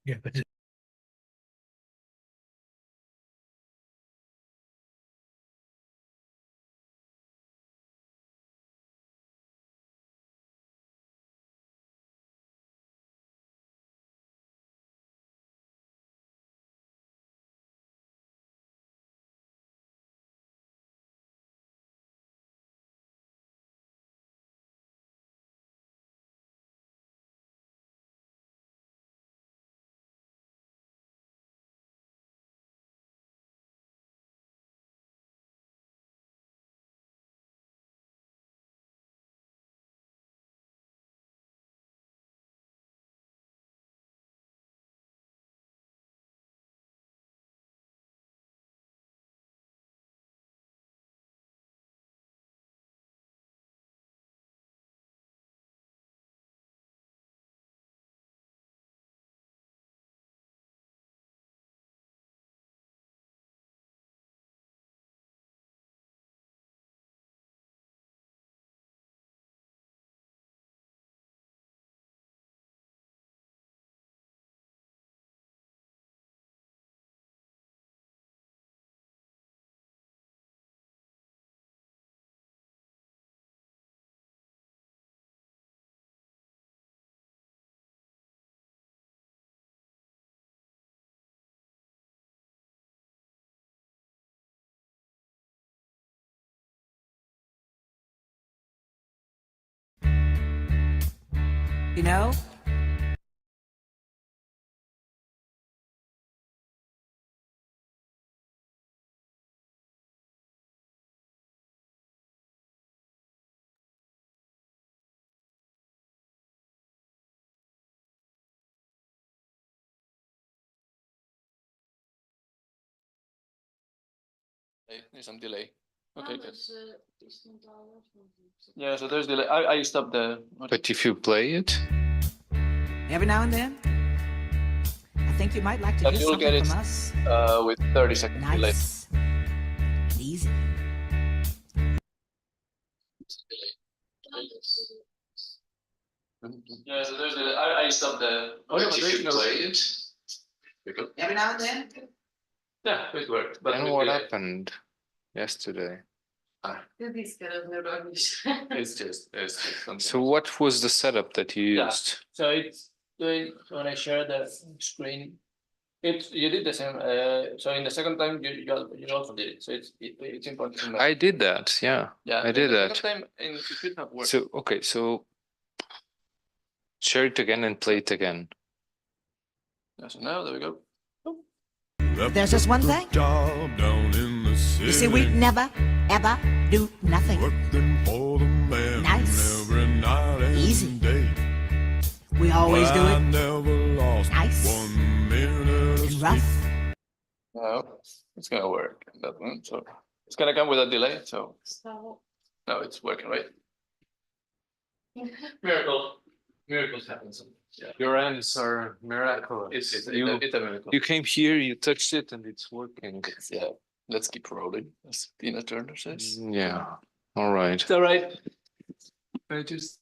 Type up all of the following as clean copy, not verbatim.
Yeah, but You know? There's some delay. Okay, good. Yeah, so there's delay. I stopped the. But if you play it, Every now and then, I think you might like to But hear you'll get something it from us. with 30 seconds delay. Nice. Easy. Yeah, so there's delay. I stopped the. Oh, yeah, but there you go. Play it. Every now and then. Yeah, it worked. But and with what delay. happened yesterday? It's just something. So what was the setup that you Yeah. used? So it's doing when I share the screen. You did the same. So in the second time you also did it. So it's important to know. I did that, yeah. Yeah, I did the that. second time it should have worked. So okay, so share it again and play it again. Yeah, so now there we go. There's just one thing. You see, we never, ever do nothing. Nice. Easy. We always do it nice and rough. No, it's gonna work that one. So it's gonna come with a delay. So no, it's working, right? Miracles happen. So, yeah. Your ends are miraculous. It's a miracle. You came here, you touched it, and it's working. Yeah, let's keep rolling, as Tina Turner says. Yeah. All right. It's all right. I just.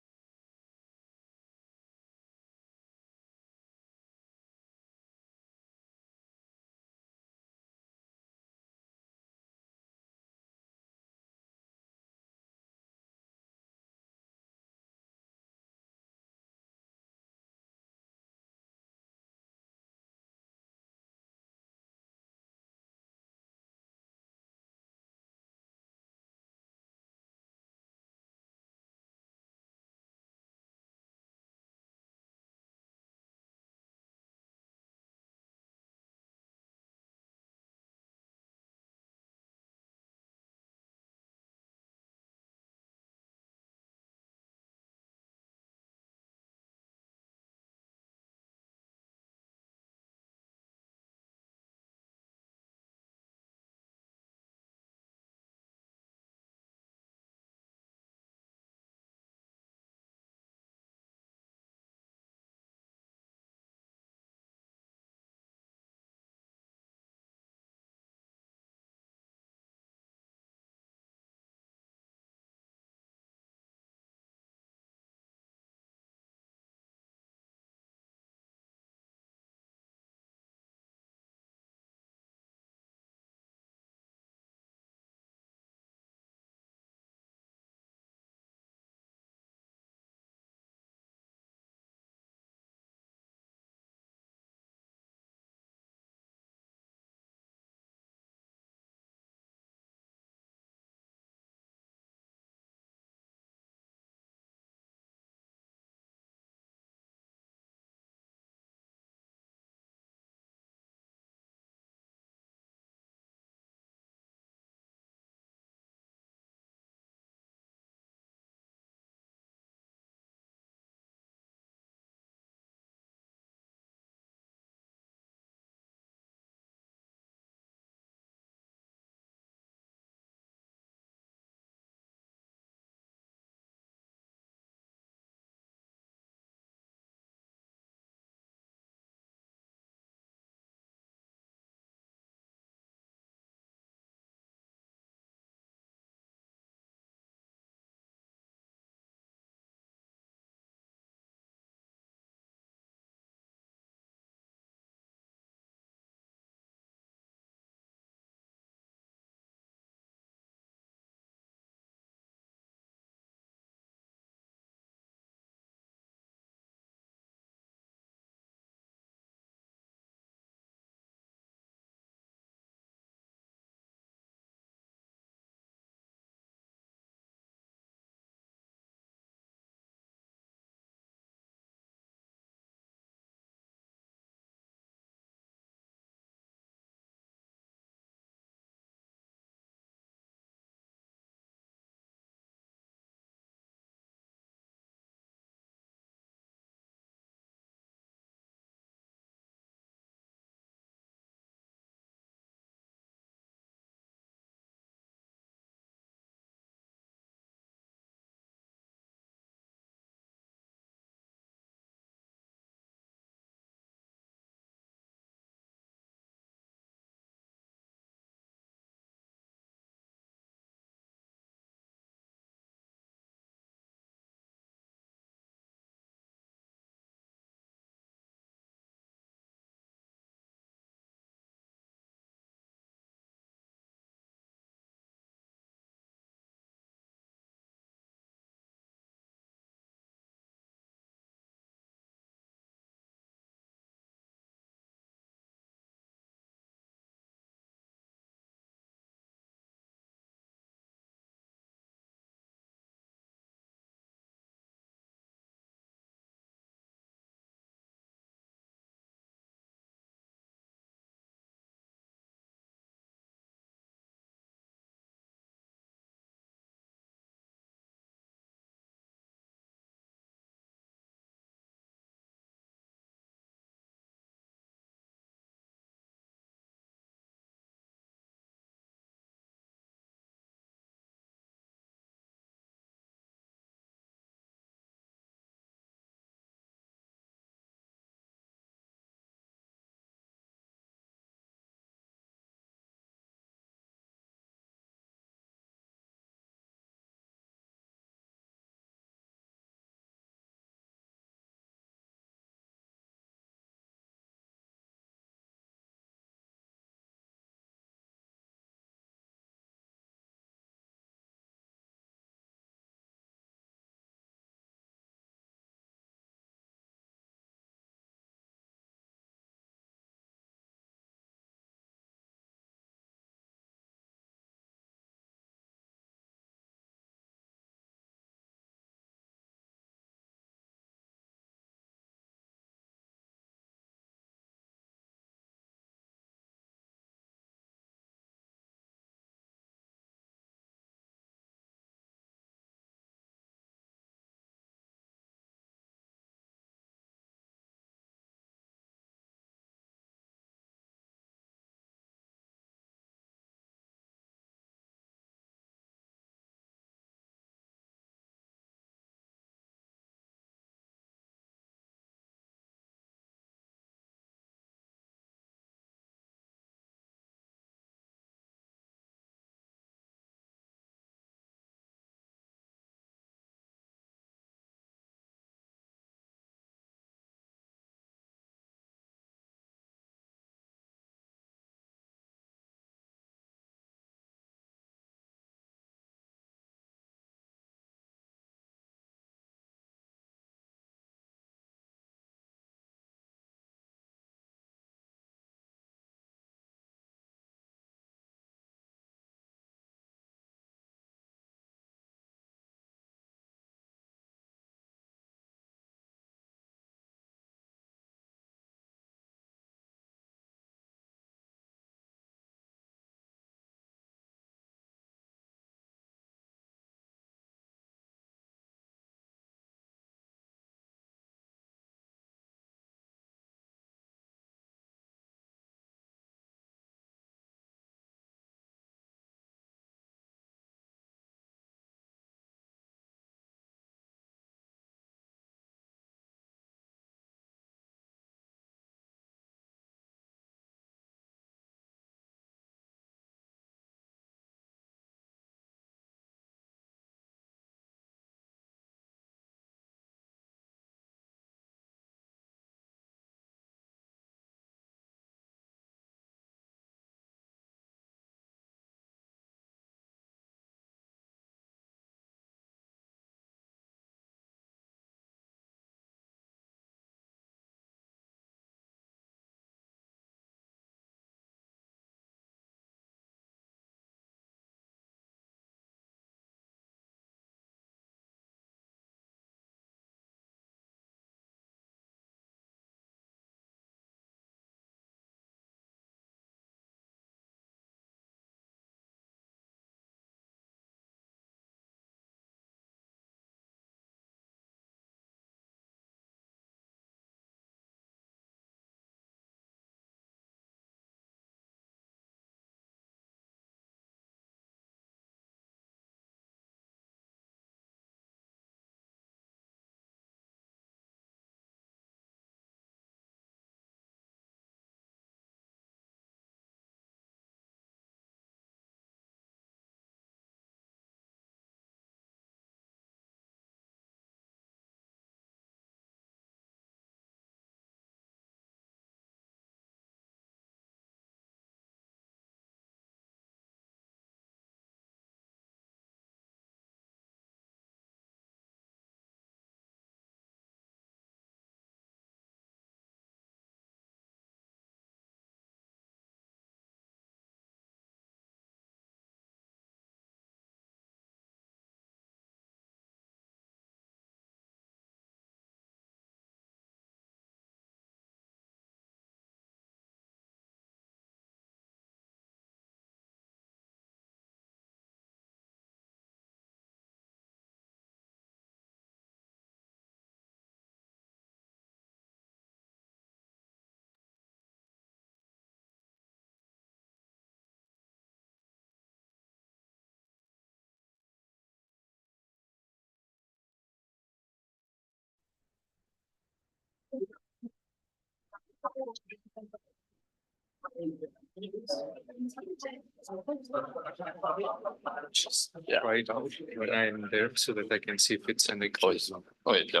Yeah. Right when I'm there so that I can see if it's sending voice. Oh, yeah.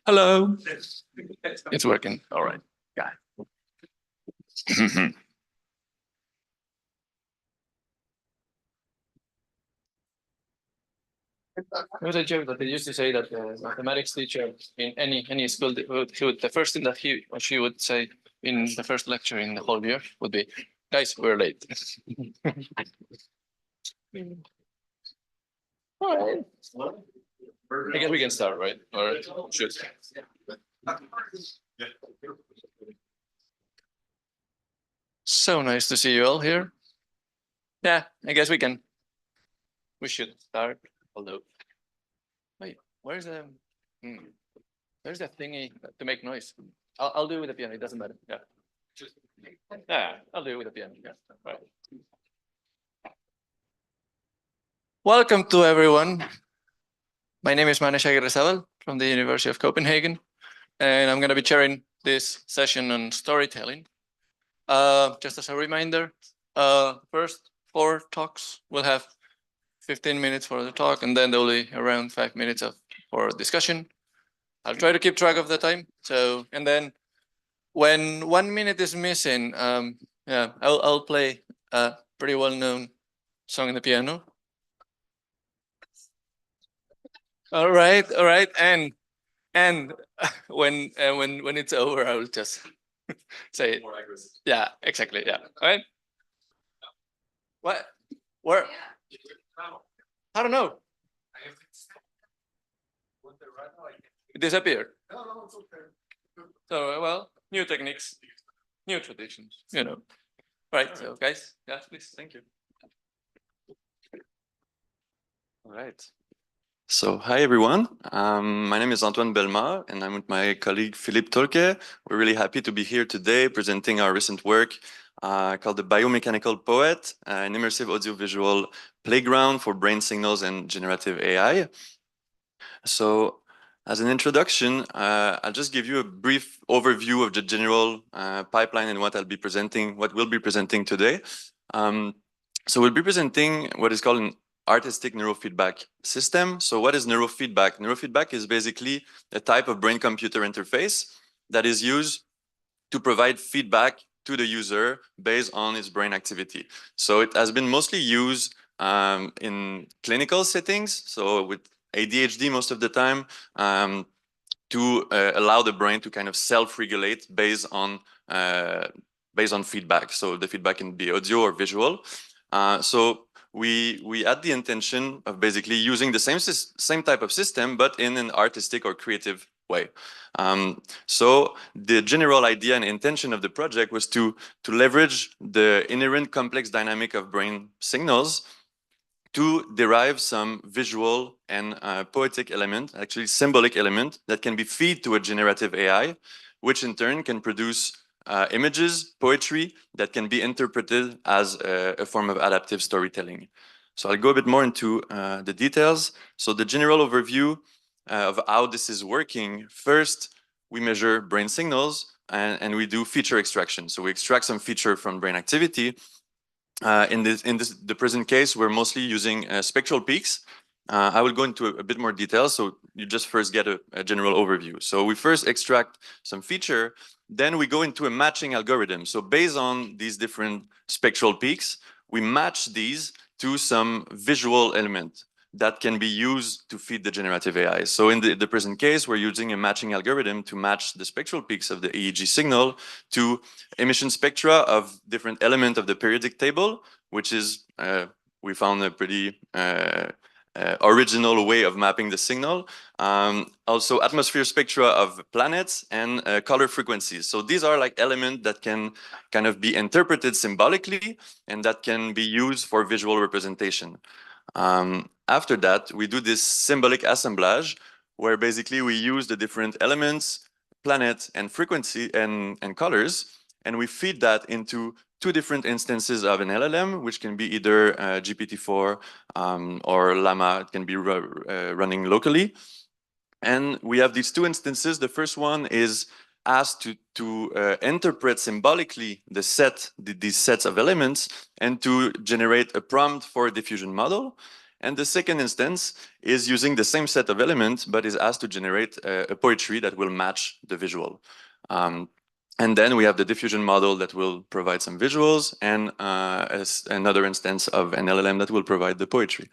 Hello. It's working. All right. Yeah. There was a joke that they used to say that the mathematics teacher in any school, the first thing that he or she would say in the first lecture in the whole year would be, "Guys, we're late." All right. I guess we can start, right? Or should? So nice to see you all here. Yeah, I guess we can. We should start. Although, wait, where's the? There's that thingy to make noise. I'll do it with the piano. It doesn't matter. Yeah. Yeah, I'll do it with the piano. Yeah. Right. Welcome to everyone. My name is Manesh Aguirre from the University of Copenhagen, and I'm going to be chairing this session on storytelling. Just as a reminder, first 4 talks will have 15 minutes for the talk, and then there will be around 5 minutes for discussion. I'll try to keep track of the time. So, and then when 1 minute is missing, yeah, I'll play a pretty well-known song in the piano. All right, and when it's over, I will just say it. Yeah, exactly. Yeah. All right. What? Where? I don't know. It disappeared. So well, new techniques, new traditions. You know. Right. So guys, yeah, please. Thank you. All right. So hi everyone. My name is Antoine Belmar and I'm with my colleague Philippe Tolke. We're really happy to be here today presenting our recent work called The Biomechanical Poet, an immersive audiovisual playground for brain signals and generative AI. So as an introduction, I'll just give you a brief overview of the general pipeline and what we'll be presenting today. So we'll be presenting what is called an artistic neurofeedback system. So what is neurofeedback? Neurofeedback is basically a type of brain-computer interface that is used to provide feedback to the user based on its brain activity. So it has been mostly used in clinical settings, so with ADHD most of the time, to allow the brain to kind of self-regulate based on feedback. So the feedback can be audio or visual. So we had the intention of basically using the same type of system, but in an artistic or creative way. So the general idea and intention of the project was to leverage the inherent complex dynamic of brain signals to derive some visual and poetic element, actually symbolic element, that can be fed to a generative AI, which in turn can produce images, poetry that can be interpreted as a form of adaptive storytelling. So I'll go a bit more into the details. So the general overview of how this is working. First, we measure brain signals and we do feature extraction. So we extract some feature from brain activity. In the present case, we're mostly using spectral peaks. I will go into a bit more detail, so you just first get a general overview. So we first extract some feature, then we go into a matching algorithm. So based on these different spectral peaks, we match these to some visual element that can be used to feed the generative AI. So in the present case, we're using a matching algorithm to match the spectral peaks of the EEG signal to emission spectra of different elements of the periodic table, which is, we found a pretty original way of mapping the signal. Also atmosphere spectra of planets and color frequencies. So these are like elements that can kind of be interpreted symbolically and that can be used for visual representation. After that, we do this symbolic assemblage where basically we use the different elements, planet and frequency and colors, and we feed that into 2 different instances of an LLM, which can be either GPT-4 or Llama. It can be running locally. And we have these two instances. The first one is asked to interpret symbolically these sets of elements and to generate a prompt for a diffusion model. And the second instance is using the same set of elements, but is asked to generate a poetry that will match the visual. And then we have the diffusion model that will provide some visuals, and another instance of an LLM that will provide the poetry.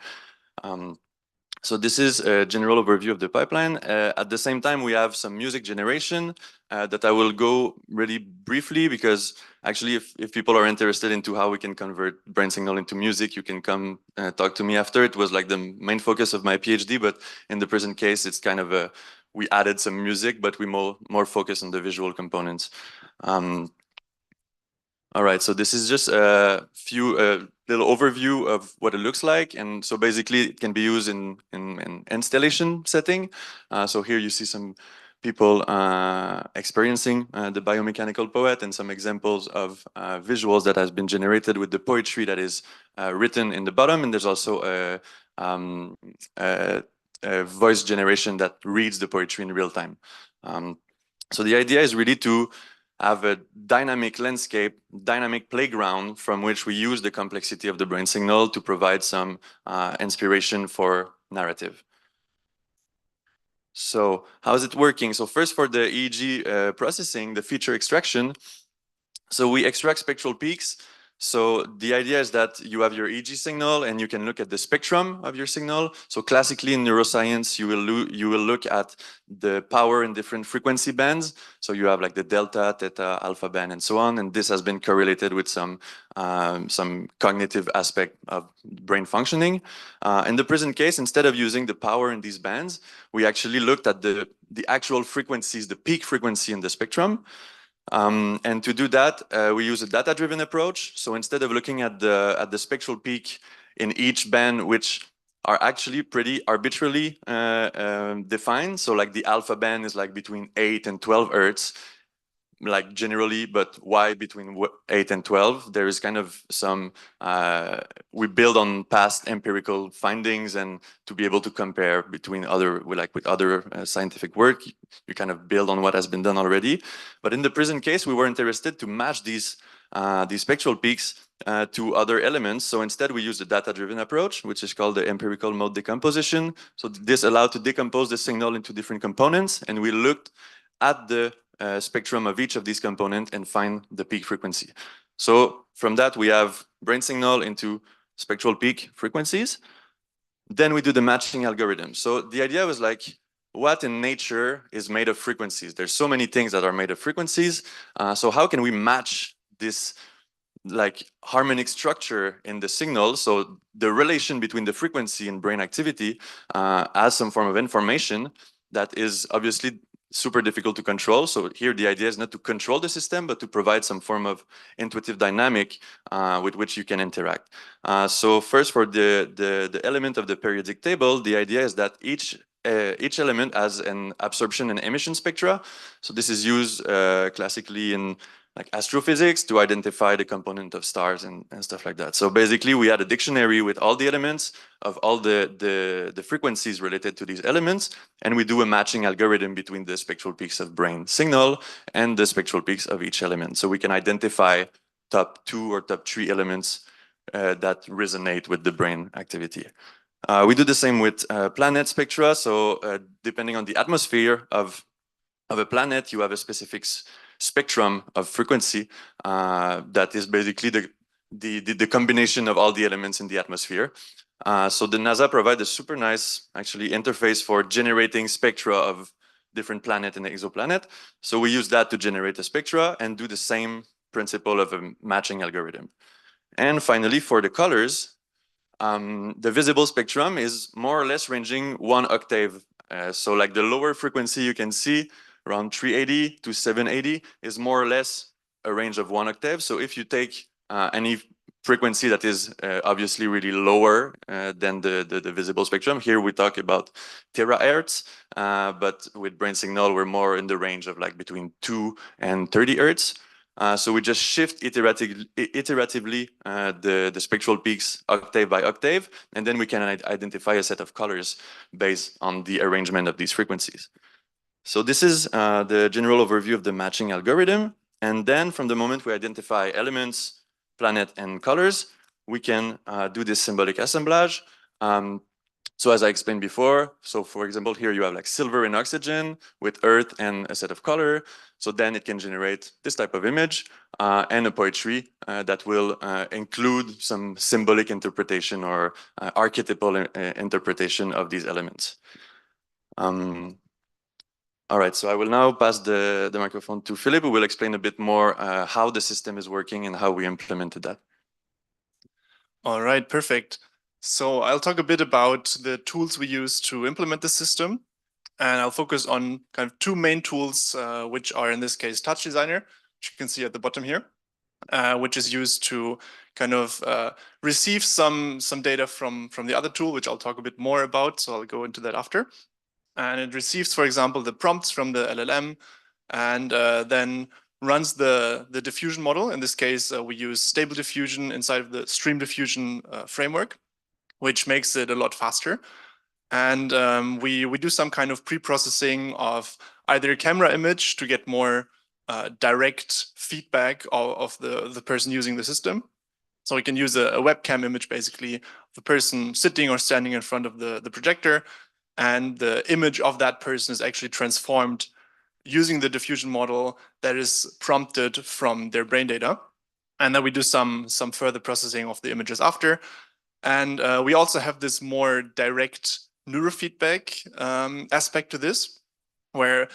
So this is a general overview of the pipeline. At the same time, we have some music generation that I will go really briefly, because actually if people are interested into how we can convert brain signal into music, you can come talk to me after. It was like the main focus of my PhD, but in the present case, it's kind of we added some music, but we more focus on the visual components. All right, so this is just a few little overview of what it looks like. And so basically it can be used in installation setting. So here you see some people experiencing the biomechanical poet, and some examples of visuals that has been generated with the poetry that is written in the bottom. And there's also a voice generation that reads the poetry in real time. So the idea is really to have a dynamic landscape, dynamic playground from which we use the complexity of the brain signal to provide some inspiration for narrative. So how is it working? So first, for the EEG processing, the feature extraction. So we extract spectral peaks. So the idea is that you have your EEG signal and you can look at the spectrum of your signal. So classically in neuroscience, you will look at the power in different frequency bands. So you have like the delta, theta, alpha band, and so on. And this has been correlated with some cognitive aspect of brain functioning. In the present case, instead of using the power in these bands, we actually looked at the actual frequencies, the peak frequency in the spectrum. And to do that, we use a data-driven approach. So instead of looking at the spectral peak in each band, which are actually pretty arbitrarily defined. So like the alpha band is like between 8 and 12 hertz, like generally, but why between 8 and 12? There is kind of some, we build on past empirical findings, and to be able to compare between with other scientific work, you kind of build on what has been done already. But in the present case, we were interested to match these spectral peaks to other elements. So instead we use the data-driven approach, which is called the empirical mode decomposition. So this allowed to decompose the signal into different components, and we looked at the spectrum of each of these components and find the peak frequency. So from that, we have brain signal into spectral peak frequencies. Then we do the matching algorithm. So the idea was like, what in nature is made of frequencies? There's so many things that are made of frequencies. So how can we match this like harmonic structure in the signal? So the relation between the frequency and brain activity as some form of information that is obviously super difficult to control. So here the idea is not to control the system, but to provide some form of intuitive dynamic with which you can interact. So first, for the element of the periodic table, the idea is that each element has an absorption and emission spectra. So this is used classically in like astrophysics to identify the component of stars and stuff like that. So basically we had a dictionary with all the elements of all the frequencies related to these elements, and we do a matching algorithm between the spectral peaks of brain signal and the spectral peaks of each element. So we can identify top 2 or top 3 elements that resonate with the brain activity. We do the same with planet spectra. So depending on the atmosphere of a planet, you have a specific spectrum of frequency that is basically the combination of all the elements in the atmosphere. So the NASA provides a super nice actually interface for generating spectra of different planet and exoplanet. So we use that to generate a spectra and do the same principle of a matching algorithm. And finally, for the colors, the visible spectrum is more or less ranging 1 octave. So like the lower frequency you can see, around 380 to 780, is more or less a range of 1 octave. So if you take any frequency that is obviously really lower than the visible spectrum, here we talk about terahertz, but with brain signal, we're more in the range of like between 2 and 30 hertz. So we just shift iteratively the spectral peaks octave by octave, and then we can identify a set of colors based on the arrangement of these frequencies. So this is the general overview of the matching algorithm. And then from the moment we identify elements, planet, and colors, we can do this symbolic assemblage. So as I explained before, so for example, here you have like silver and oxygen with earth and a set of color. So then it can generate this type of image and a poetry that will include some symbolic interpretation or archetypal interpretation of these elements. All right, so I will now pass the microphone to Philip, who will explain a bit more how the system is working and how we implemented that. All right, perfect. So I'll talk a bit about the tools we use to implement the system. And I'll focus on kind of two main tools, which are in this case Touch Designer, which you can see at the bottom here, which is used to kind of receive some data from the other tool, which I'll talk a bit more about. So I'll go into that after. And it receives, for example, the prompts from the LLM and then runs the diffusion model. In this case, we use stable diffusion inside of the stream diffusion framework, which makes it a lot faster. And we do some kind of pre-processing of either a camera image to get more direct feedback of the person using the system. So we can use a webcam image, basically, of the person sitting or standing in front of the projector. And the image of that person is actually transformed using the diffusion model that is prompted from their brain data. And then we do some further processing of the images after. And we also have this more direct neurofeedback aspect to this, where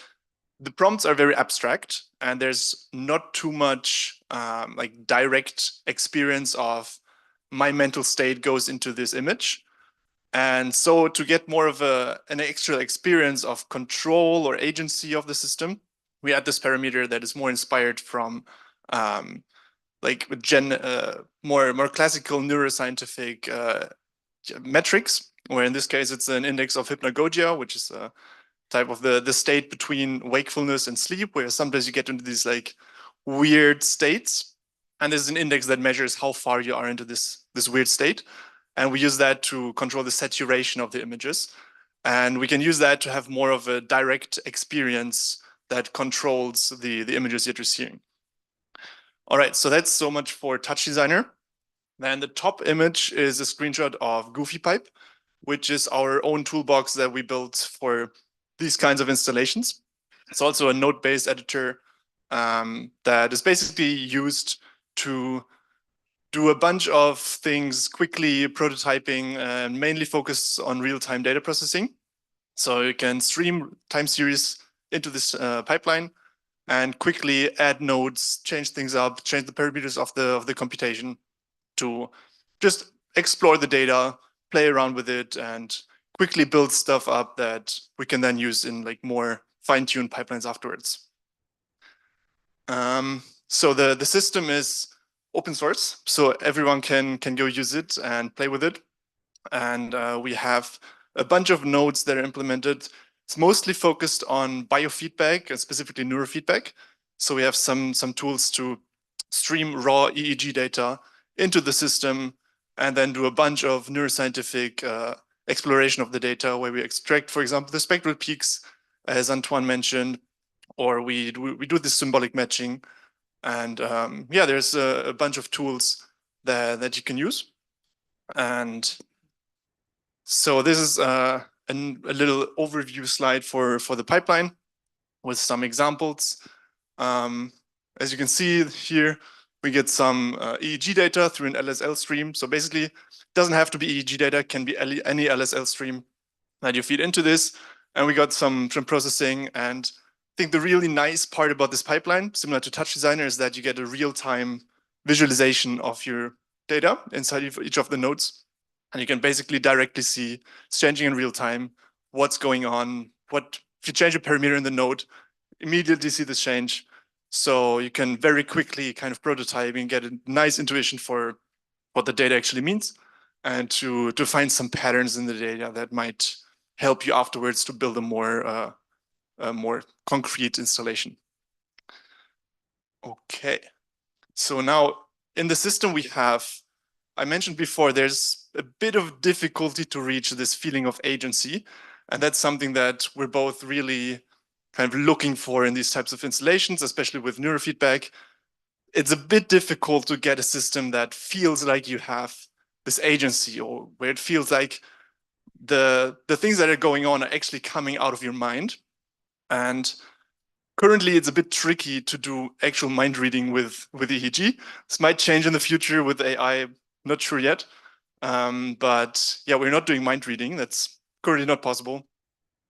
the prompts are very abstract and there's not too much like direct experience of my mental state goes into this image. And so to get more of an extra experience of control or agency of the system, we add this parameter that is more inspired from like more classical neuroscientific metrics, where in this case it's an index of hypnagogia, which is a type of the state between wakefulness and sleep, where sometimes you get into these like weird states. And there's an index that measures how far you are into this weird state. And we use that to control the saturation of the images. And we can use that to have more of a direct experience that controls the images that you're seeing. All right, so that's so much for Touch Designer. Then the top image is a screenshot of GoofyPipe, which is our own toolbox that we built for these kinds of installations. It's also a node-based editor that is basically used to do a bunch of things quickly, prototyping, and mainly focus on real-time data processing. So you can stream time series into this pipeline and quickly add nodes, change things up, change the parameters of the computation to just explore the data, play around with it, and quickly build stuff up that we can then use in like more fine-tuned pipelines afterwards. So the system is open source, so everyone can go use it and play with it. And we have a bunch of nodes that are implemented. It's mostly focused on biofeedback and specifically neurofeedback. So we have some tools to stream raw EEG data into the system and then do a bunch of neuroscientific exploration of the data, where we extract, for example, the spectral peaks, as Antoine mentioned, or we do this symbolic matching. And yeah, there's a bunch of tools that you can use. And so this is a little overview slide for the pipeline with some examples. As you can see here, we get some EEG data through an LSL stream. So basically, it doesn't have to be EEG data, it can be any LSL stream that you feed into this. And we got some processing. And I think the really nice part about this pipeline, similar to Touch Designer, is that you get a real-time visualization of your data inside of each of the nodes. And you can basically directly see it's changing in real time, what's going on, if you change a parameter in the node, immediately see this change. So you can very quickly kind of prototype and get a nice intuition for what the data actually means, and to find some patterns in the data that might help you afterwards to build a more concrete installation. Okay. So now in the system we have, I mentioned before, there's a bit of difficulty to reach this feeling of agency. And that's something that we're both really kind of looking for in these types of installations, especially with neurofeedback. It's a bit difficult to get a system that feels like you have this agency, or where it feels like the things that are going on are actually coming out of your mind. And currently it's a bit tricky to do actual mind reading with EEG. This might change in the future with AI, not sure yet. But yeah, we're not doing mind reading. That's currently not possible.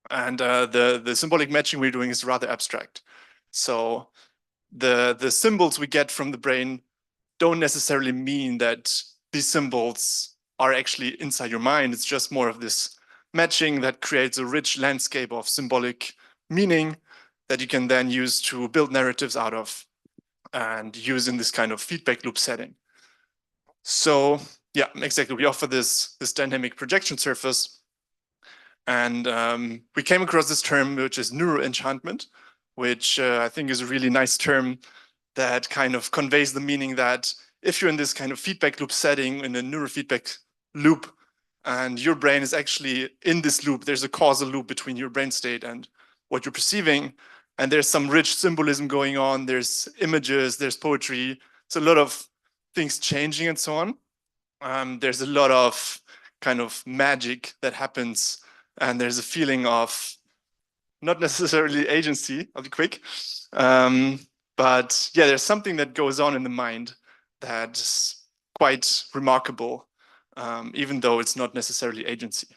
And the symbolic matching we're doing is rather abstract. So the symbols we get from the brain don't necessarily mean that these symbols are actually inside your mind. It's just more of this matching that creates a rich landscape of symbolic meaning that you can then use to build narratives out of and use in this kind of feedback loop setting. So yeah, exactly. We offer this dynamic projection surface. And we came across this term, which is neuroenchantment, which I think is a really nice term that kind of conveys the meaning that if you're in this kind of feedback loop setting, in a neurofeedback loop, and your brain is actually in this loop, there's a causal loop between your brain state and what you're perceiving. And there's some rich symbolism going on. There's images, there's poetry. It's a lot of things changing and so on. There's a lot of kind of magic that happens. And there's a feeling of not necessarily agency. I'll be quick. But yeah, there's something that goes on in the mind that's quite remarkable, even though it's not necessarily agency.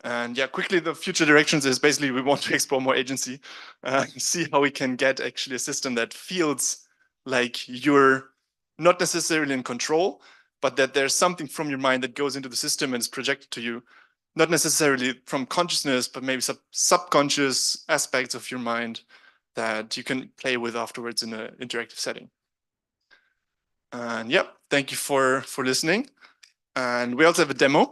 And yeah, quickly, the future directions is basically we want to explore more agency, see how we can get actually a system that feels like you're not necessarily in control, but that there's something from your mind that goes into the system and is projected to you, not necessarily from consciousness, but maybe subconscious aspects of your mind that you can play with afterwards in an interactive setting. And yeah, thank you for listening. And we also have a demo.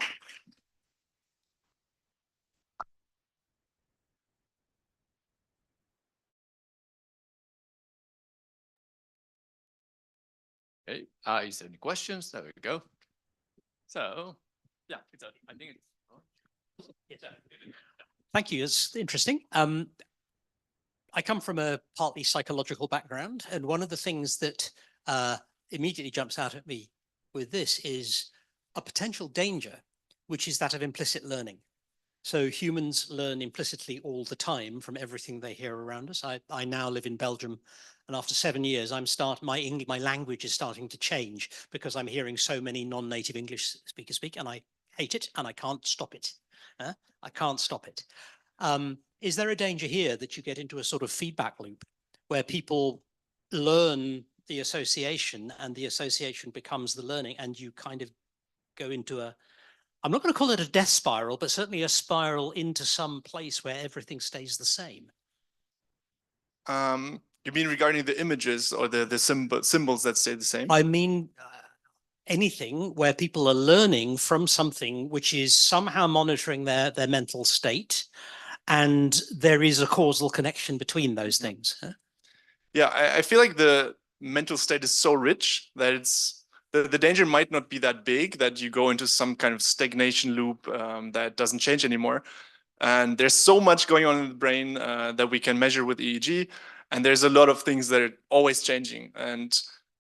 Okay, is there any questions? There we go. So, yeah, I think it's. Thank you. It's interesting. I come from a partly psychological background, and one of the things that immediately jumps out at me with this is a potential danger, which is that of implicit learning. So humans learn implicitly all the time from everything they hear around us. I now live in Belgium, and after 7 years, my language is starting to change because I'm hearing so many non-native English speakers speak, and I hate it, and I can't stop it. I can't stop it. Is there a danger here that you get into a sort of feedback loop where people learn the association and the association becomes the learning, and you kind of go into I'm not going to call it a death spiral, but certainly a spiral into some place where everything stays the same? You mean regarding the images or the symbols that stay the same? I mean, anything where people are learning from something which is somehow monitoring their mental state, and there is a causal connection between those things. Huh? Yeah, I feel like the mental state is so rich that it's the danger might not be that big, that you go into some kind of stagnation loop that doesn't change anymore. And there's so much going on in the brain that we can measure with EEG. And there's a lot of things that are always changing. And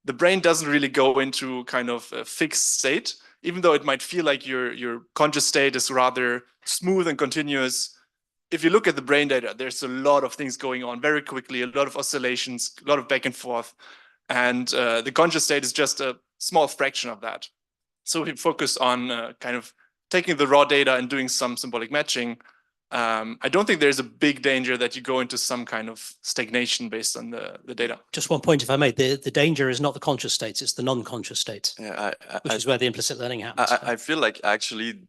the brain doesn't really go into kind of a fixed state, even though it might feel like your conscious state is rather smooth and continuous. If you look at the brain data, there's a lot of things going on very quickly, a lot of oscillations, a lot of back and forth. And the conscious state is just a small fraction of that. So we focus on kind of taking the raw data and doing some symbolic matching. I don't think there's a big danger that you go into some kind of stagnation based on the data. Just one point, if I may, the danger is not the conscious states, it's the non-conscious states, Yeah, which is where the implicit learning happens. I feel like actually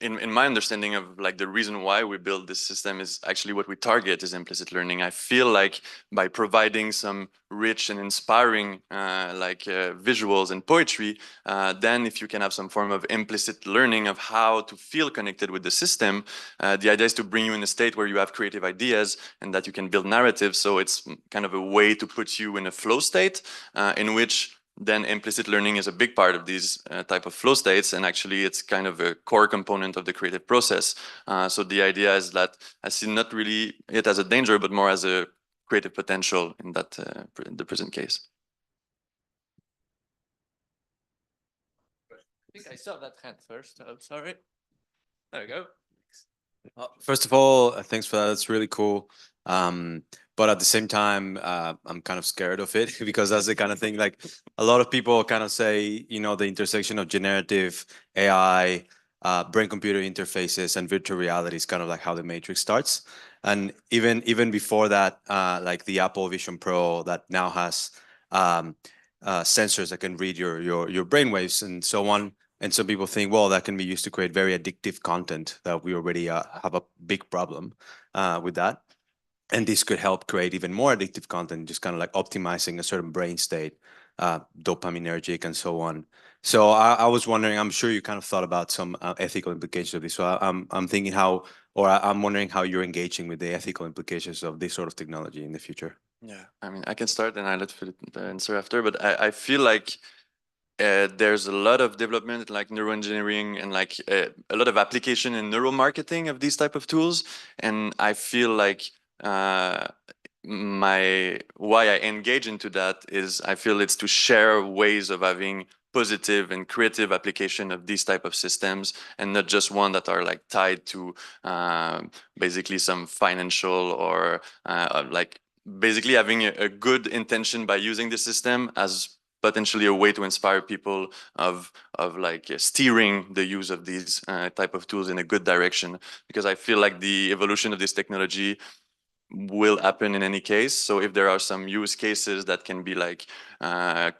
in my understanding of like the reason why we build this system is actually what we target is implicit learning. I feel like by providing some rich and inspiring visuals and poetry, then if you can have some form of implicit learning of how to feel connected with the system, the idea is to bring you in a state where you have creative ideas and that you can build narratives. So it's kind of a way to put you in a flow state in which then implicit learning is a big part of these type of flow states, and actually it's kind of a core component of the creative process. So the idea is that I see not really it as a danger, but more as a creative potential in that in the present case. I think I saw that hand first. Oh, sorry. There we go. First of all, thanks for that. That's really cool. But at the same time, I'm kind of scared of it because that's the kind of thing like a lot of people kind of say, you know, the intersection of generative AI, brain-computer interfaces, and virtual reality is kind of like how the Matrix starts. And even before that, like the Apple Vision Pro that now has sensors that can read your brainwaves and so on. And some people think, well, that can be used to create very addictive content that we already have a big problem with that. And this could help create even more addictive content, just kind of like optimizing a certain brain state, dopaminergic and so on. So I was wondering, I'm sure you kind of thought about some ethical implications of this. So I'm thinking I'm wondering how you're engaging with the ethical implications of this sort of technology in the future. Yeah, I mean, I can start and I let Philip answer after, but I feel like there's a lot of development like neuroengineering and like a lot of application in neuromarketing of these type of tools. And I feel like why I engage into that is I feel it's to share ways of having positive and creative application of these type of systems and not just one that are like tied to basically some financial or like basically having a good intention by using the system as potentially a way to inspire people of like steering the use of these type of tools in a good direction, because I feel like the evolution of this technology will happen in any case. So if there are some use cases that can be like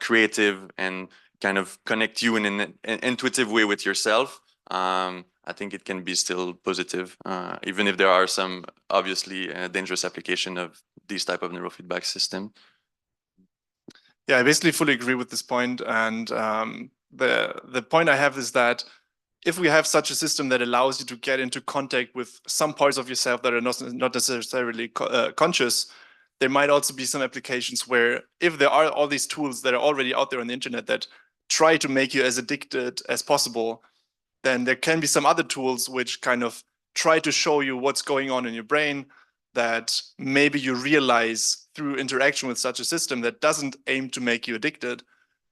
creative and kind of connect you in an intuitive way with yourself, I think it can be still positive, even if there are some obviously dangerous application of these type of neurofeedback system. Yeah, I basically fully agree with this point. And the point I have is that if we have such a system that allows you to get into contact with some parts of yourself that are not necessarily conscious, there might also be some applications where if there are all these tools that are already out there on the internet that try to make you as addicted as possible, then there can be some other tools which kind of try to show you what's going on in your brain that maybe you realize through interaction with such a system that doesn't aim to make you addicted,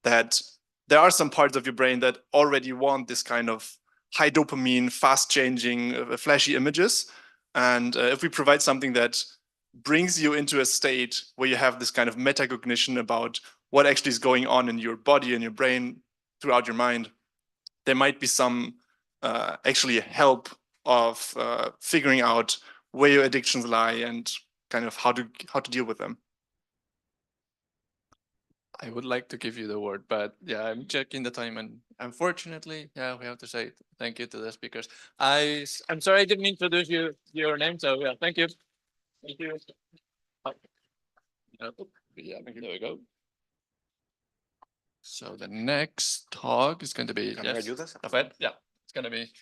that there are some parts of your brain that already want this kind of high dopamine, fast changing, flashy images. And if we provide something that brings you into a state where you have this kind of metacognition about what actually is going on in your body and your brain throughout your mind, there might be some actually help of figuring out where your addictions lie and kind of how to deal with them. I would like to give you the word, but yeah, I'm checking the time, and unfortunately, yeah, we have to say thank you to the speakers. I'm sorry I didn't introduce your name, so yeah, thank you. Thank you. Yeah, there we go. So the next talk is going to be Rafael. Yeah, it's going to be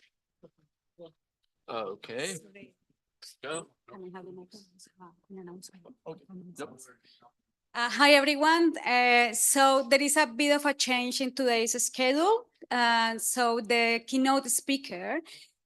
okay. Let's go. Hi, everyone. So there is a bit of a change in today's schedule. So the keynote speaker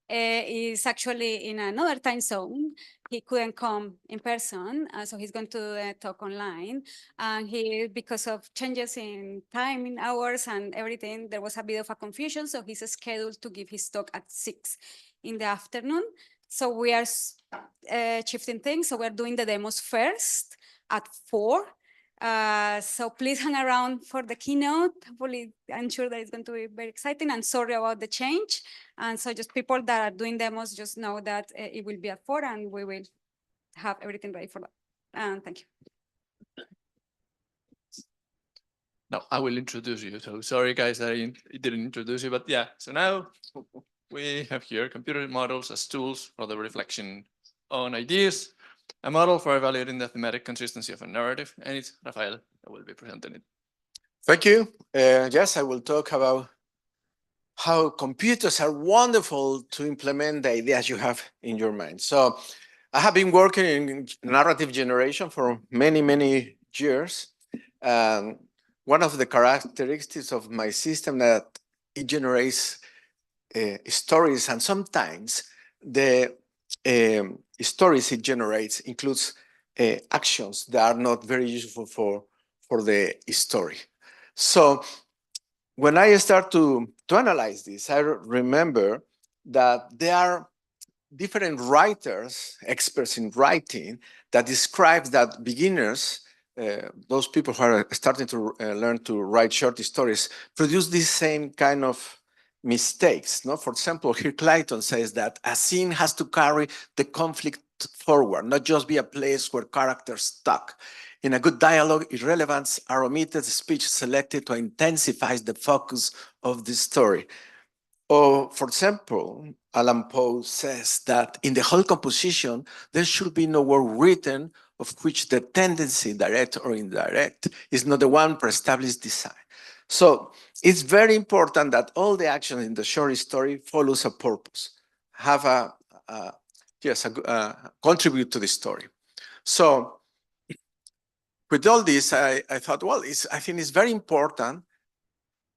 is actually in another time zone. He couldn't come in person, so he's going to talk online. And because of changes in time, in hours and everything, there was a bit of a confusion. So he's scheduled to give his talk at 6 in the afternoon. So we are shifting things. So we're doing the demos first at 4. So please hang around for the keynote. Hopefully, I'm sure that it's going to be very exciting, and sorry about the change. And so just people that are doing demos, just know that it will be at 4 and we will have everything ready for that. And thank you. Now I will introduce you. So sorry guys that I didn't introduce you, but yeah. So now we have here computer models as tools for the reflection on ideas, a model for evaluating the thematic consistency of a narrative, and it's Rafael that will be presenting it. Thank you. Yes, I will talk about how computers are wonderful to implement the ideas you have in your mind. So I have been working in narrative generation for many, many years. One of the characteristics of my system that it generates stories, and sometimes the stories it generates includes actions that are not very useful for the story. So when I start to analyze this, I remember that there are different writers, experts in writing, that describe that beginners, those people who are starting to learn to write short stories, produce this same kind of mistakes. No? For example, here Clayton says that a scene has to carry the conflict forward, not just be a place where characters talk. In a good dialogue, irrelevance are omitted, speech selected to intensify the focus of the story. Or, for example, Allan Poe says that in the whole composition, there should be no word written of which the tendency, direct or indirect, is not the one pre-established design. So it's very important that all the action in the short story follows a purpose, have contribute to the story. So with all this, I thought, well, I think it's very important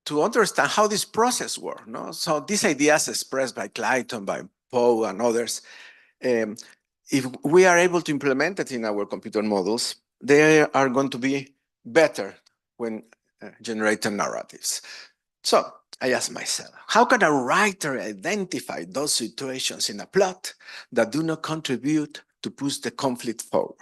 to understand how this process works. No? So these ideas expressed by Clayton, by Poe, and others, if we are able to implement it in our computer models, they are going to be better when generating narratives. So I asked myself, how can a writer identify those situations in a plot that do not contribute to push the conflict forward?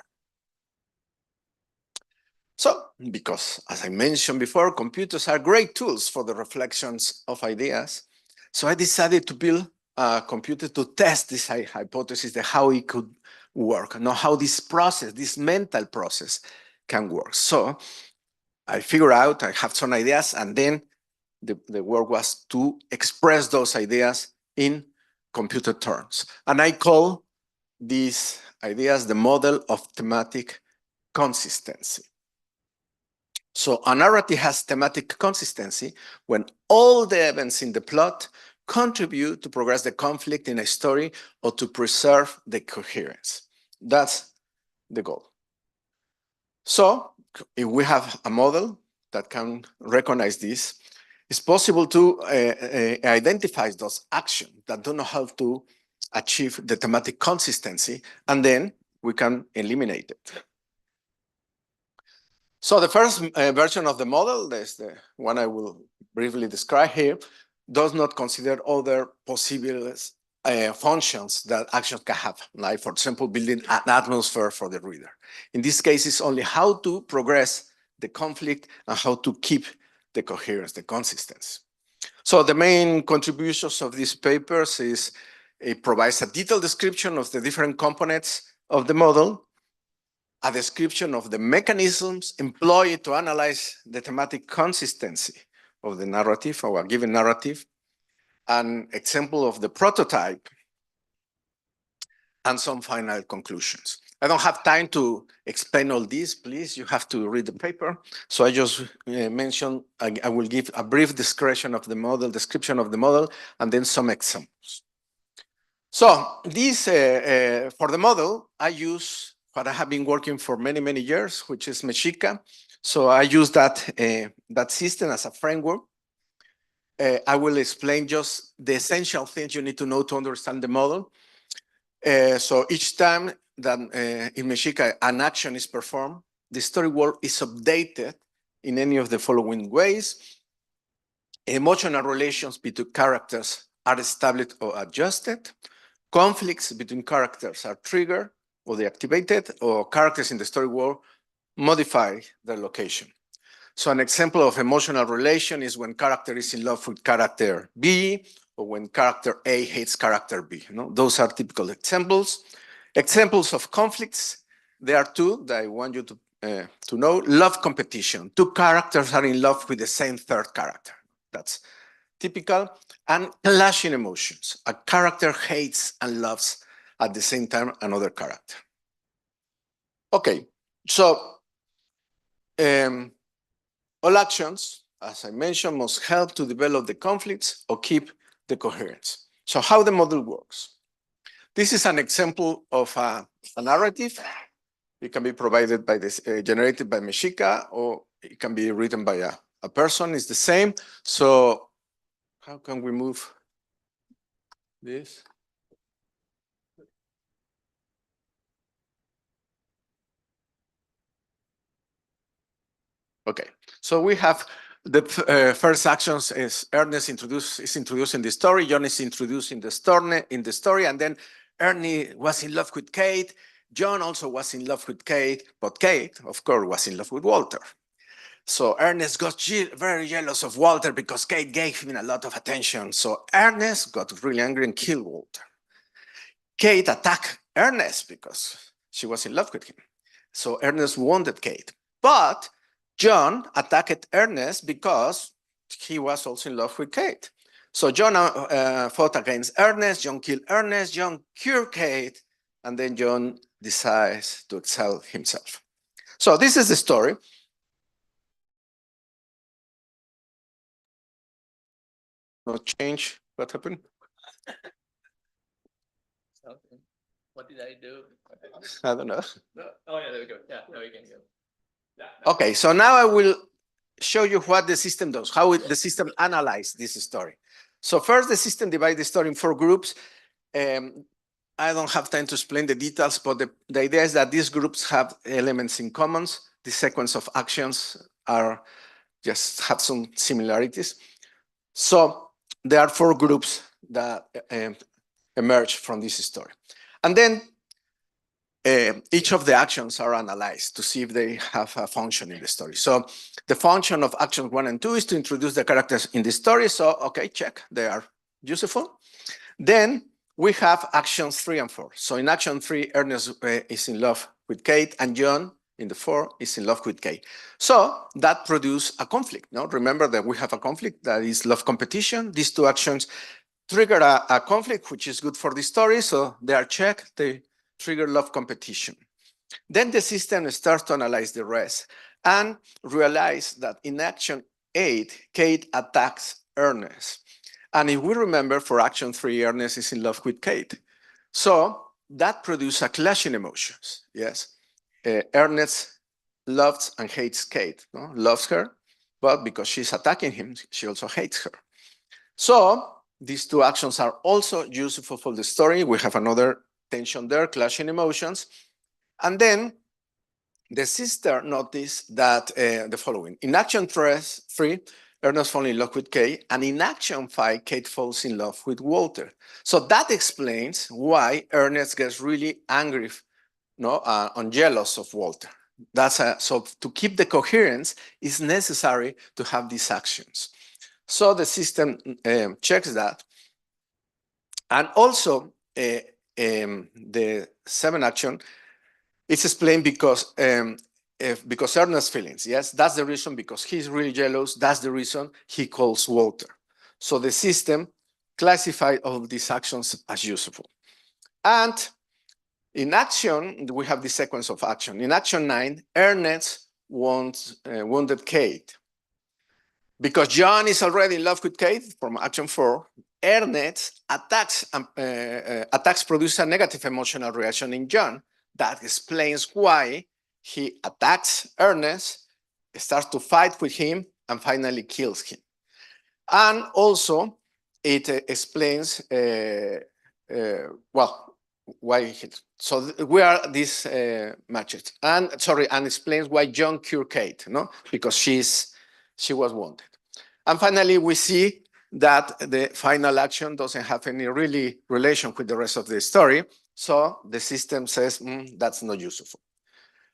So, because as I mentioned before, computers are great tools for the reflections of ideas. So I decided to build a computer to test this hypothesis, that how it could work, know how this process, this mental process can work. So I figured out, I have some ideas, and then the work was to express those ideas in computer terms. And I call these ideas the model of thematic consistency. So a narrative has thematic consistency when all the events in the plot contribute to progress the conflict in a story or to preserve the coherence. That's the goal. So if we have a model that can recognize this, it's possible to identify those actions that don't know how to achieve the thematic consistency, and then we can eliminate it. So the first version of the model, that's the one I will briefly describe here, does not consider other possible functions that actions can have, like, for example, building an atmosphere for the reader. In this case, it's only how to progress the conflict and how to keep the coherence, the consistency. So the main contributions of these papers is it provides a detailed description of the different components of the model, a description of the mechanisms employed to analyze the thematic consistency of the narrative or a given narrative, an example of the prototype, and some final conclusions. I don't have time to explain all this, please, you have to read the paper. So I just mentioned, I will give a brief description of the model, and then some examples. So this, for the model, I use what I have been working for many, many years, which is Mexica. So I use that system as a framework. I will explain just the essential things you need to know to understand the model. So each time that in Mexica an action is performed, the story world is updated in any of the following ways. Emotional relations between characters are established or adjusted. Conflicts between characters are triggered or deactivated, or characters in the story world modify their location. So an example of emotional relation is when character is in love with character B, or when character A hates character B. You know, those are typical examples. Examples of conflicts, there are two that I want you to know. Love competition. Two characters are in love with the same third character. That's typical, and clashing emotions. A character hates and loves at the same time another character. Okay, so all actions, as I mentioned, must help to develop the conflicts or keep the coherence. So how the model works. This is an example of a narrative. It can be provided by this, generated by Mexica, or it can be written by a person. It's the same. So how can we move this? Okay, so we have the first actions is Ernest is introducing the story, John is introducing the story, and then Ernie was in love with Kate, John also was in love with Kate, but Kate, of course, was in love with Walter. So Ernest got very jealous of Walter because Kate gave him a lot of attention. So Ernest got really angry and killed Walter. Kate attacked Ernest because she was in love with him. So Ernest wanted Kate, but John attacked Ernest because he was also in love with Kate. So John fought against Ernest, John killed Ernest, John cured Kate, and then John decides to exile himself. So this is the story. No change, what happened? What did I do? I don't know. Oh yeah, there we go. Yeah, now we can go. Okay, so now I will show you what the system does, how the system analyzes this story. So first, the system divides the story in 4 groups. I don't have time to explain the details, but the idea is that these groups have elements in common. The sequence of actions are just have some similarities. So there are 4 groups that emerge from this story. And then each of the actions are analyzed to see if they have a function in the story. So the function of actions 1 and 2 is to introduce the characters in the story. So, okay, check, they are useful. Then we have actions 3 and 4. So in action 3, Ernest is in love with Kate, and John in the 4 is in love with Kate. So that produces a conflict. No? Remember that we have a conflict that is love competition. These 2 actions trigger a conflict, which is good for the story. So they are checked. They trigger love competition. Then the system starts to analyze the rest and realize that in action 8, Kate attacks Ernest. And if we remember, for action 3, Ernest is in love with Kate. So that produces a clash in emotions, yes? Ernest loves and hates Kate, no? Loves her, but because she's attacking him, she also hates her. So these 2 actions are also useful for the story. We have another tension there, clashing emotions. And then the sister noticed that the following. In action 3, Ernest falls in love with Kate, and in action 5, Kate falls in love with Walter. So that explains why Ernest gets really angry, and jealous of Walter. So to keep the coherence, it's necessary to have these actions. So the system checks that. And also, the 7 action is explained because Ernest's feelings, yes, that's the reason, because he's really jealous, that's the reason he calls Walter. So the system classified all these actions as useful. And in action, we have the sequence of action. In action 9, Ernest wounded Kate. Because John is already in love with Kate from action 4, Ernest attacks produce a negative emotional reaction in John. That explains why he attacks Ernest, starts to fight with him, and finally kills him. And also, it explains, why he. So we are these matches. And explains why John cured Kate, no? Because she was wounded. And finally, we see that the final action doesn't have any really relation with the rest of the story. So the system says, that's not useful.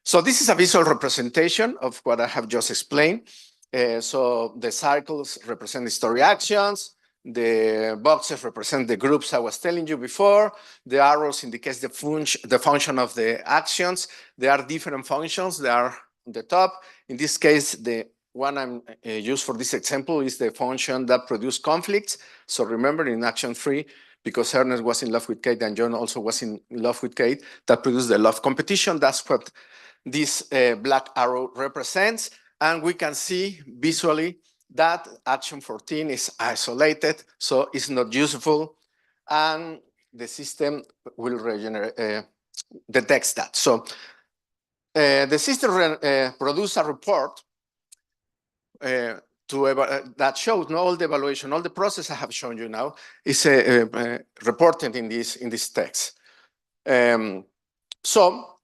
So this is a visual representation of what I have just explained. So the circles represent the story actions. The boxes represent the groups I was telling you before. The arrows indicate the function of the actions. There are different functions. They are on the top. In this case, the one I'm used for this example is the function that produce conflicts. So remember in action 3, because Ernest was in love with Kate and John also was in love with Kate, that produced the love competition. That's what this black arrow represents. And we can see visually that action 14 is isolated, so it's not useful. And the system will regenerate, detects that. So the system produced a report that shows all the evaluation, all the process I have shown you now is reported in this text. So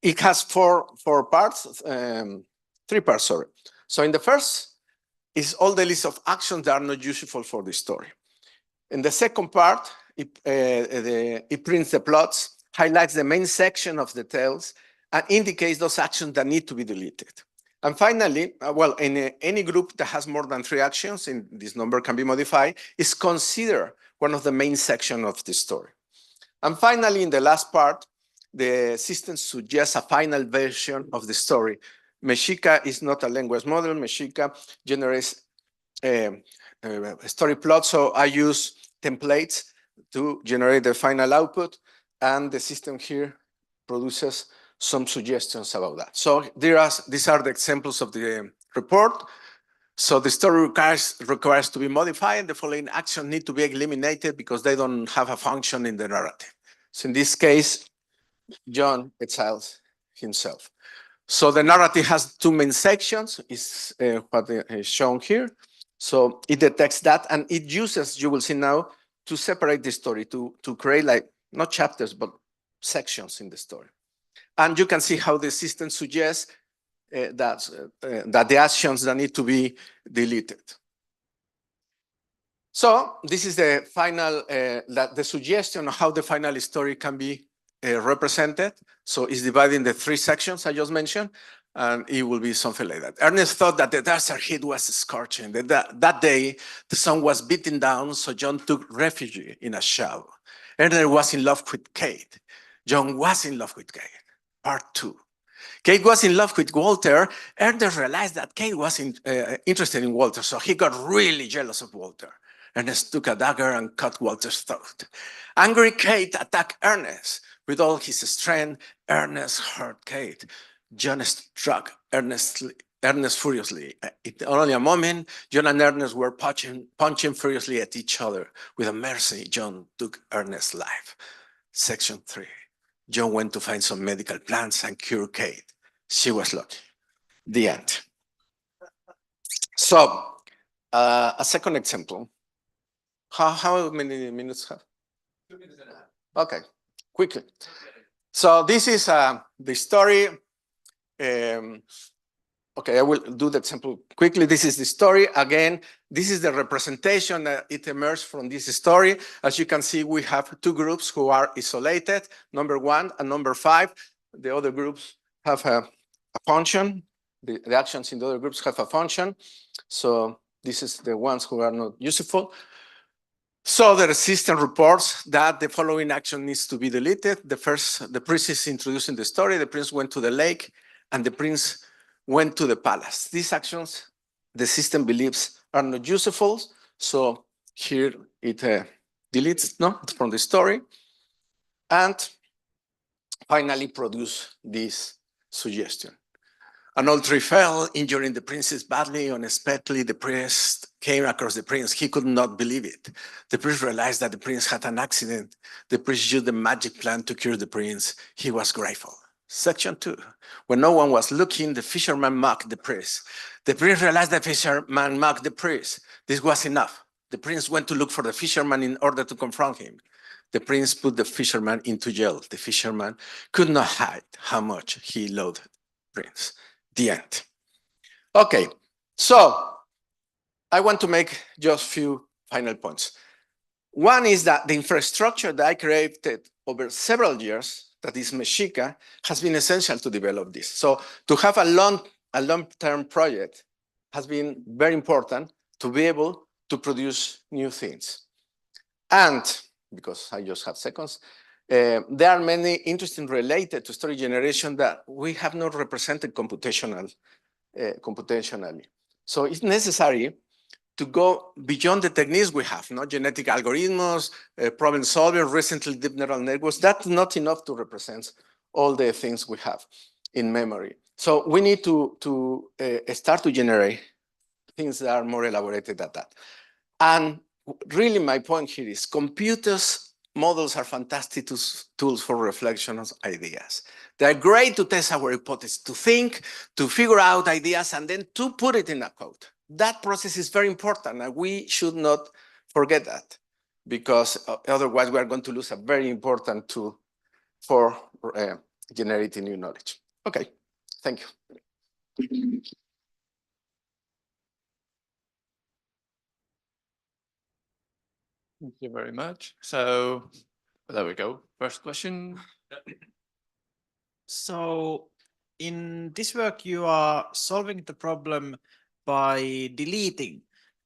it has four parts, 3 parts, sorry. So in the first is all the list of actions that are not useful for the story. In the second part, it prints the plots, highlights the main section of the tales, and indicates those actions that need to be deleted. And finally, well, in any group that has more than 3 actions, and this number can be modified, is considered one of the main sections of the story. And finally, in the last part, the system suggests a final version of the story. Mexica is not a language model. Mexica generates a story plot, so I use templates to generate the final output, and the system here produces some suggestions about that. So these are the examples of the report. So the story requires to be modified, and the following actions need to be eliminated because they don't have a function in the narrative. So in this case, John exiles himself. So the narrative has 2 main sections, is what is shown here. So it detects that, and it uses, you will see now, to separate the story, to create like, not chapters, but sections in the story. And you can see how the system suggests that the actions that need to be deleted. So this is the final, the suggestion of how the final story can be represented. So it's divided into 3 sections I just mentioned, and it will be something like that. Ernest thought that the desert heat was scorching. That day, the sun was beating down, so John took refuge in a shower. Ernest was in love with Kate. John was in love with Kate. Part 2. Kate was in love with Walter. Ernest realized that Kate was interested in Walter, so he got really jealous of Walter. Ernest took a dagger and cut Walter's throat. Angry Kate attacked Ernest. With all his strength, Ernest hurt Kate. John struck Ernest furiously. In only a moment, John and Ernest were punching furiously at each other. With mercy, John took Ernest's life. Section 3. John went to find some medical plants and cure Kate. She was lucky. The end. So, a second example. How many minutes have? 2 minutes and a half. Okay, quickly. So this is the story. Okay, I will do the example quickly. This is the story. Again, this is the representation that it emerged from this story. As you can see, we have 2 groups who are isolated, number 1 and number 5. The other groups have a function. The actions in the other groups have a function. So this is the ones who are not useful. So the system reports that the following action needs to be deleted. The prince is introduced in the story. The prince went to the lake, and the prince went to the palace. These actions, the system believes, are not useful. So here it deletes from the story, and finally produce this suggestion. An old tree fell, injuring the princess badly. Unexpectedly, the priest came across the prince. He could not believe it. The priest realized that the prince had an accident. The priest used the magic plan to cure the prince. He was grateful. Section 2. When no one was looking, the fisherman mocked the priest. The prince realized the fisherman mocked the priest. This was enough. The prince went to look for the fisherman in order to confront him. The prince put the fisherman into jail. The fisherman could not hide how much he loved the prince. The end. Okay, so I want to make just a few final points. One is that the infrastructure that I created over several years, that is Mexica, has been essential to develop this. So to have a long-term project has been very important to be able to produce new things. And because I just have seconds, there are many interesting related to story generation that we have not represented computational computationally. So it's necessary to go beyond the techniques we have, genetic algorithms, problem solving, recently deep neural networks. That's not enough to represent all the things we have in memory. So we need to start to generate things that are more elaborated than that. And really my point here is computers models are fantastic tools for reflection of ideas. They're great to test our hypothesis, to think, to figure out ideas, and then to put it in a code. That process is very important, and we should not forget that, because otherwise we are going to lose a very important tool for generating new knowledge. Okay, thank you. Thank you very much. So there we go. First question. So in this work, you are solving the problem by deleting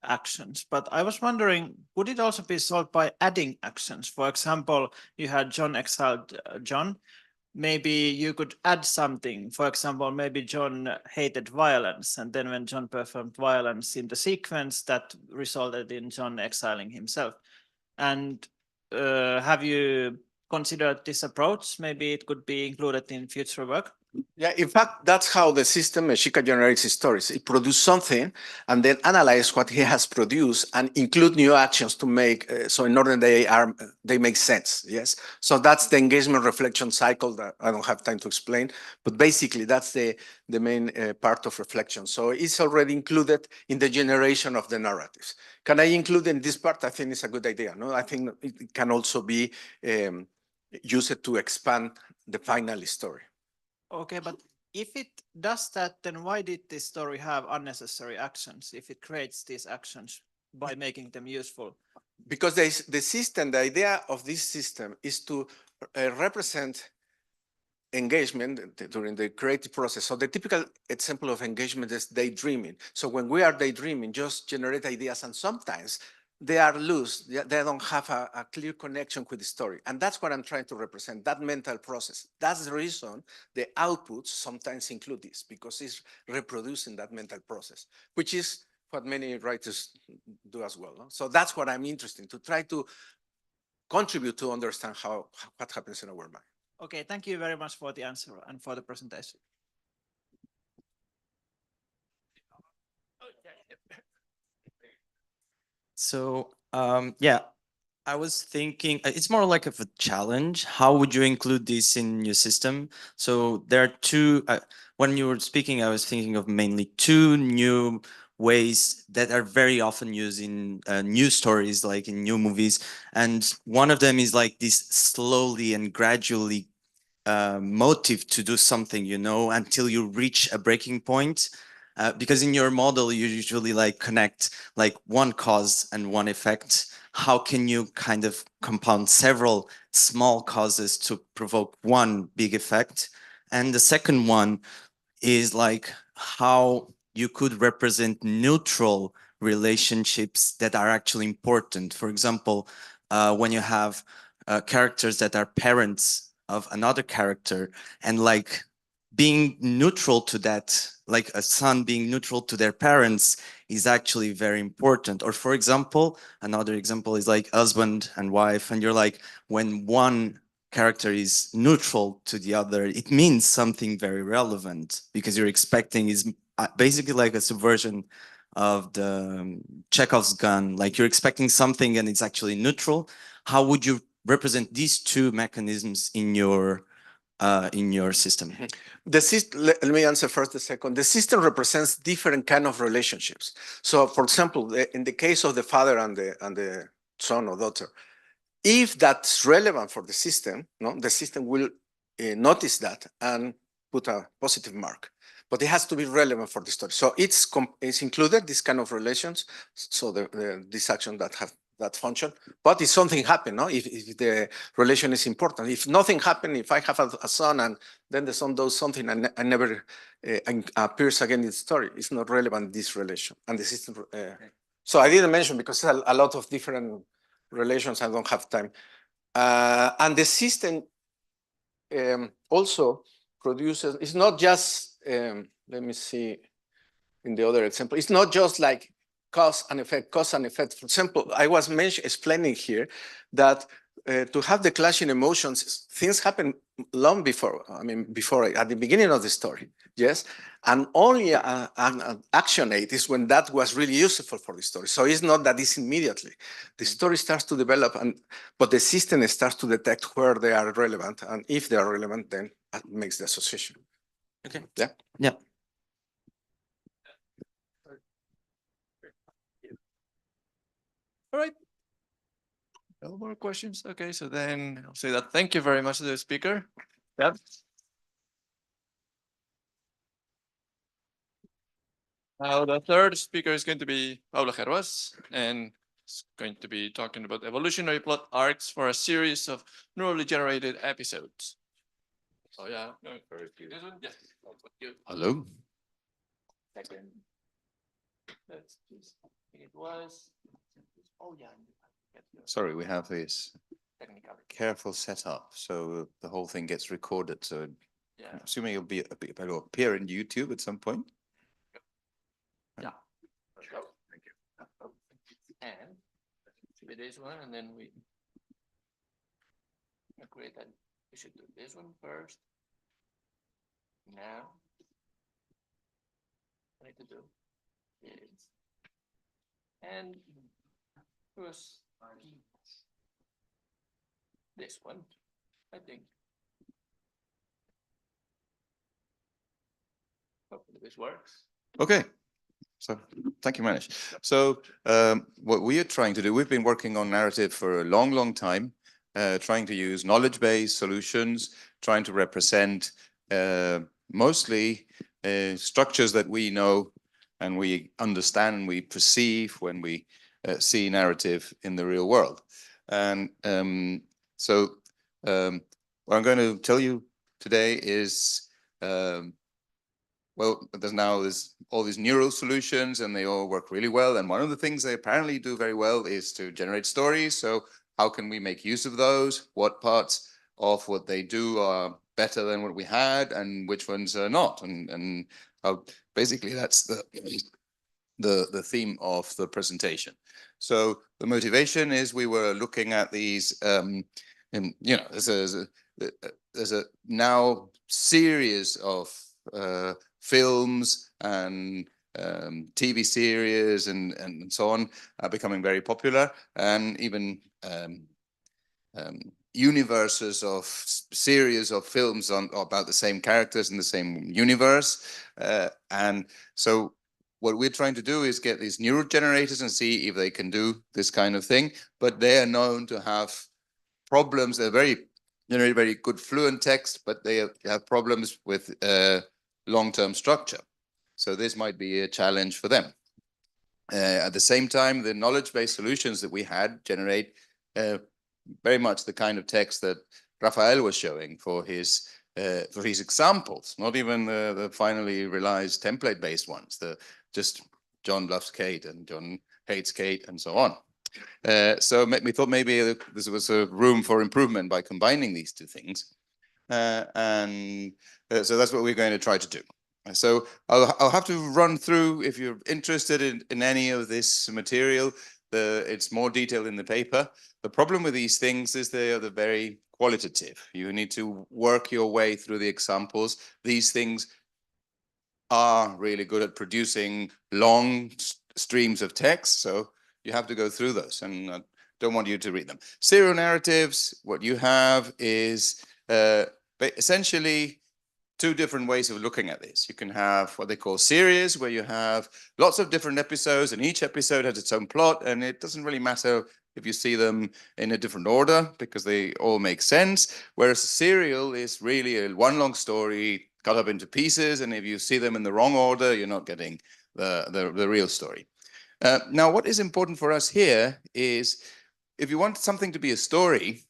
actions, but I was wondering, would it also be solved by adding actions? For example, you had John exiled John. Maybe you could add something. For example, maybe John hated violence, and then when John performed violence in the sequence, that resulted in John exiling himself. And have you considered this approach? Maybe it could be included in future work. Yeah, in fact, that's how the system Mexica generates his stories. It produces something and then analyze what he has produced and include new actions to make, so in order they make sense, yes? So that's the engagement reflection cycle that I don't have time to explain, but basically that's the main part of reflection. So it's already included in the generation of the narratives. Can I include in this part? I think it's a good idea, no? I think it can also be used to expand the final story. Okay, but if it does that, then why did this story have unnecessary actions if it creates these actions by making them useful? Because the system, the idea of this system is to represent engagement during the creative process. So the typical example of engagement is daydreaming. So when we are daydreaming, just generate ideas, and sometimes they are loose. They don't have a clear connection with the story. And that's what I'm trying to represent, that mental process. That's the reason the outputs sometimes include this, because it's reproducing that mental process, which is what many writers do as well. No? So that's what I'm interested in, to try to contribute to understand what happens in our mind. Okay, thank you very much for the answer and for the presentation. So yeah, I was thinking it's more like of a challenge. How would you include this in your system? So there are two, when you were speaking, I was thinking of mainly two new ways that are very often used in new stories, like in new movies. And one of them is like this slowly and gradually motive to do something, you know, until you reach a breaking point. Because in your model, you usually like connect like one cause and one effect. How can you kind of compound several small causes to provoke one big effect? And the second one is like how you could represent neutral relationships that are actually important. For example, when you have characters that are parents of another character, and like being neutral to that, like a son being neutral to their parents, is actually very important. Or for example, another example is like husband and wife, and you're like, when one character is neutral to the other, it means something very relevant, because you're expecting is basically like a subversion of the Chekhov's gun. Like you're expecting something and it's actually neutral. How would you represent these two mechanisms in your system? The system, let me answer first the second. The system represents different kind of relationships. So for example, in the case of the father and the son or daughter, if that's relevant for the system, the system will notice that and put a positive mark. But it has to be relevant for the story. So it's included, this kind of relations, so this action that have that function. But if something happened, if the relation is important, if nothing happened, if I have a son and then the son does something and never appears again in the story, it's not relevant, this relation. And the system, so I didn't mention because a lot of different relations, I don't have time. And the system also produces, it's not just, let me see, in the other example. It's not just like cause and effect, cause and effect. For example, I was explaining here that to have the clashing emotions, things happen long before, before, at the beginning of the story, yes? And only an actionate is when that was really useful for the story. So it's not that it's immediately. The story starts to develop, but the system starts to detect where they are relevant. And if they are relevant, then that makes the association. Okay. Yeah? Yeah. All right. No more questions? Okay, so then I'll say that thank you very much to the speaker. Yeah. Now the third speaker is going to be Paula Gervas, and it's going to be talking about evolutionary plot arcs for a series of neurally generated episodes. Oh yeah. No, this one? Yes. Hello. Second. That's just, it was. Oh yeah. Sorry, we have this careful setup, so the whole thing gets recorded. So Yeah. I'm assuming it'll appear in YouTube at some point. Yeah. Thank you. And with this one, and then we create that. We should do this one first. Now, I need to do this. And it was this one, I think. Hopefully this works. Okay. So thank you, Manish. So what we are trying to do, we've been working on narrative for a long, long time, trying to use knowledge-based solutions, trying to represent mostly structures that we know and we understand and we perceive when we see narrative in the real world. And so what I'm going to tell you today is well, there's all these neural solutions and they all work really well. And one of the things they apparently do very well is to generate stories. So how can we make use of those? What parts of what they do are better than what we had and which ones are not? And basically that's the theme of the presentation. So the motivation is we were looking at these, there's a now series of films and TV series and so on are becoming very popular, and even universes of series of films about the same characters in the same universe. And so what we're trying to do is get these neural generators and see if they can do this kind of thing, but they are known to have problems. They're generate very good fluent text, but they have problems with long-term structure. So this might be a challenge for them. At the same time, the knowledge-based solutions that we had generate very much the kind of text that Rafael was showing for his examples, not even the finally realized template-based ones, just John loves Kate and John hates Kate and so on. So we thought maybe there was a room for improvement by combining these two things. So that's what we're going to try to do. So I'll have to run through, if you're interested in any of this material, it's more detailed in the paper. The problem with these things is they're very qualitative. You need to work your way through the examples. These things are really good at producing long streams of text, so you have to go through those, and I don't want you to read them. Serial narratives, what you have is essentially two different ways of looking at this. You can have what they call series, where you have lots of different episodes, and each episode has its own plot, and it doesn't really matter if you see them in a different order because they all make sense. Whereas a serial is really a one long story cut up into pieces, and if you see them in the wrong order, you're not getting the real story. Now, what is important for us here is if you want something to be a story,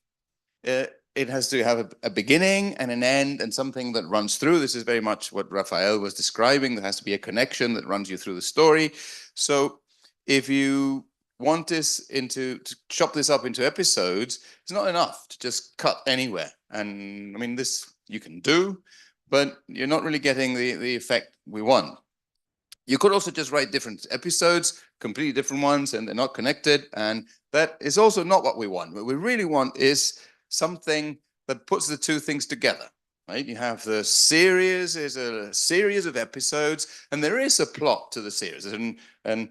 it has to have a beginning and an end and something that runs through. This is very much what Rafael was describing. There has to be a connection that runs you through the story. So if you want this to chop this up into episodes, it's not enough to just cut anywhere. And I mean, this you can do, but you're not really getting the effect we want. You could also just write different episodes, completely different ones, and they're not connected. And that is also not what we want. What we really want is something that puts the two things together, right? You have the series is a series of episodes, and there is a plot to the series, and an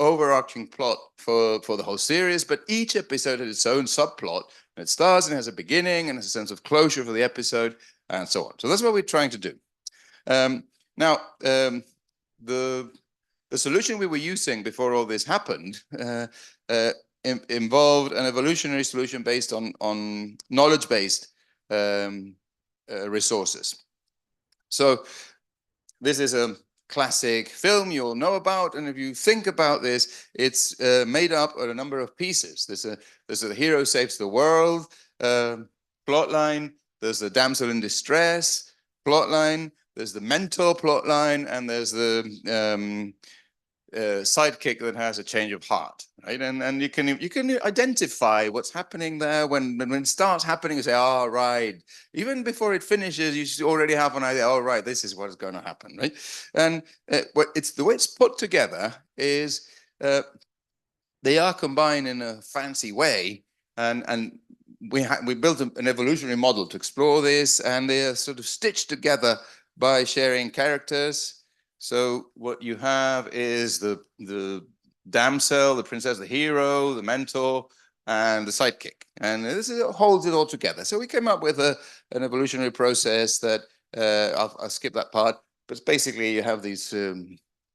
overarching plot for the whole series, but each episode has its own subplot, and it starts and has a beginning and has a sense of closure for the episode, and so on. So that's what we're trying to do. The solution we were using before all this happened involved an evolutionary solution based on knowledge-based resources. So this is a classic film you'll know about, and if you think about this, it's made up of a number of pieces. There's a hero saves the world plotline. There's the damsel in distress plotline. There's the mentor plotline, and there's the sidekick that has a change of heart, right? And you can identify what's happening there when it starts happening. You say, "Oh, right." Even before it finishes, you already have an idea. "Oh, right, this is what is going to happen," right? And the way it's put together is they are combined in a fancy way, and we built an evolutionary model to explore this, and they are sort of stitched together by sharing characters. So what you have is the damsel, the princess, the hero, the mentor, and the sidekick. And this holds it all together. So we came up with an evolutionary process that, I'll skip that part, but basically you have these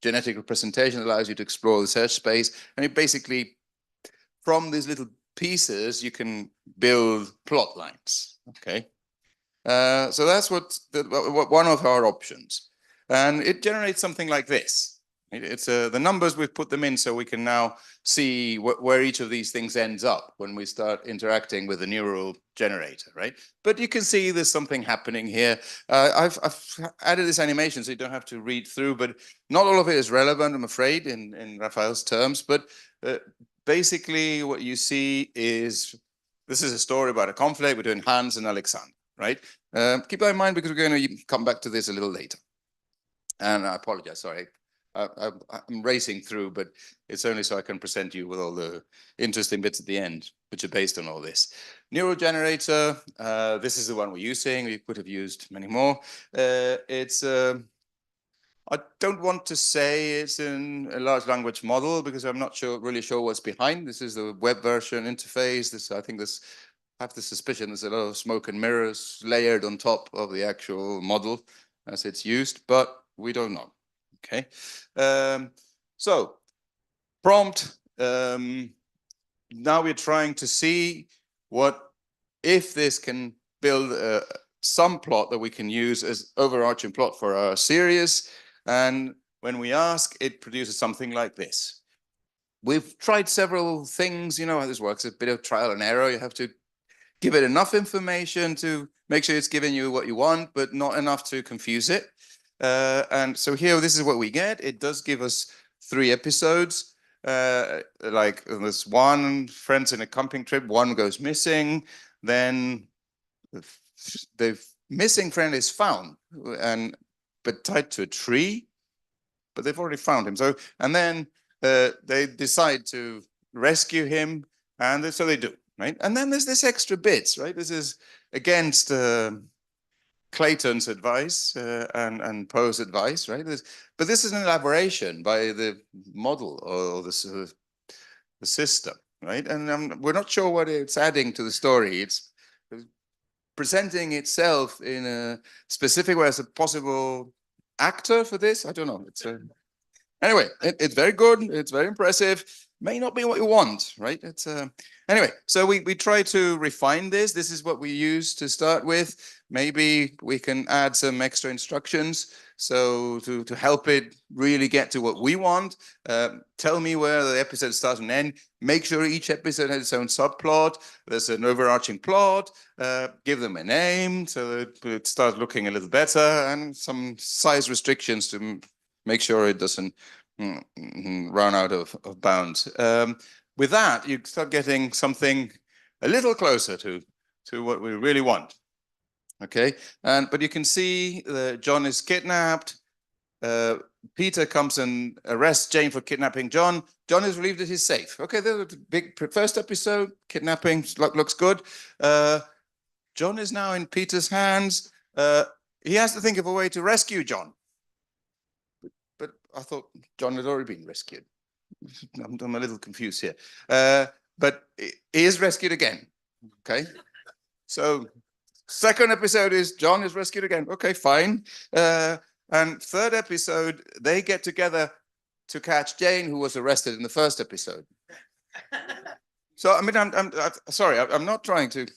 genetic representation that allows you to explore the search space. And you basically, from these little pieces, you can build plot lines, okay? So that's what one of our options. And it generates something like this. It's the numbers, we've put them in so we can now see where each of these things ends up when we start interacting with the neural generator, right? But you can see there's something happening here. I've added this animation so you don't have to read through, but not all of it is relevant, I'm afraid, in Raphael's terms. But basically what you see is, this is a story about a conflict between Hans and Alexander, right? Keep that in mind because we're going to come back to this a little later. And I apologize, sorry. I'm racing through, but it's only so I can present you with all the interesting bits at the end, which are based on all this. Neural generator, this is the one we're using. We could have used many more. I don't want to say it's in a large language model because I'm not really sure what's behind. This is the web version interface. I have the suspicion there's a lot of smoke and mirrors layered on top of the actual model as it's used, but we don't know. Okay, so prompt. Now we're trying to see if this can build some plot that we can use as overarching plot for our series. And when we ask, it produces something like this. We've tried several things. You know how this works, a bit of trial and error. You have to give it enough information to make sure it's giving you what you want, but not enough to confuse it. And so here, this is what we get. It does give us 3 episodes. Like there's one, friends in a camping trip, one goes missing. Then the missing friend is found, but tied to a tree, but they've already found him. So, and then they decide to rescue him, and so they do, right? And then there's this extra bits, right? This is against Clayton's advice and Poe's advice, right? But this is an elaboration by the model or the system, right? And we're not sure what it's adding to the story. It's presenting itself in a specific way as a possible actor for this. I don't know. It's anyway, it's very good. It's very impressive. May not be what you want, right? It's anyway. So we try to refine this. This is what we use to start with. Maybe we can add some extra instructions so to help it really get to what we want. Tell me where the episode starts and ends. Make sure each episode has its own subplot. There's an overarching plot. Give them a name so that it starts looking a little better, and some size restrictions to make sure it doesn't run out of bounds. With that, you start getting something a little closer to what we really want. Okay, but you can see that John is kidnapped. Peter comes and arrests Jane for kidnapping John. John is relieved that he's safe. Okay, there's the big first episode, kidnapping, looks good. John is now in Peter's hands. He has to think of a way to rescue John. But I thought John had already been rescued. I'm a little confused here. But he is rescued again. Okay. So second episode is John is rescued again. Okay, fine. And third episode, they get together to catch Jane, who was arrested in the first episode. So, I mean, I'm sorry, I'm not trying to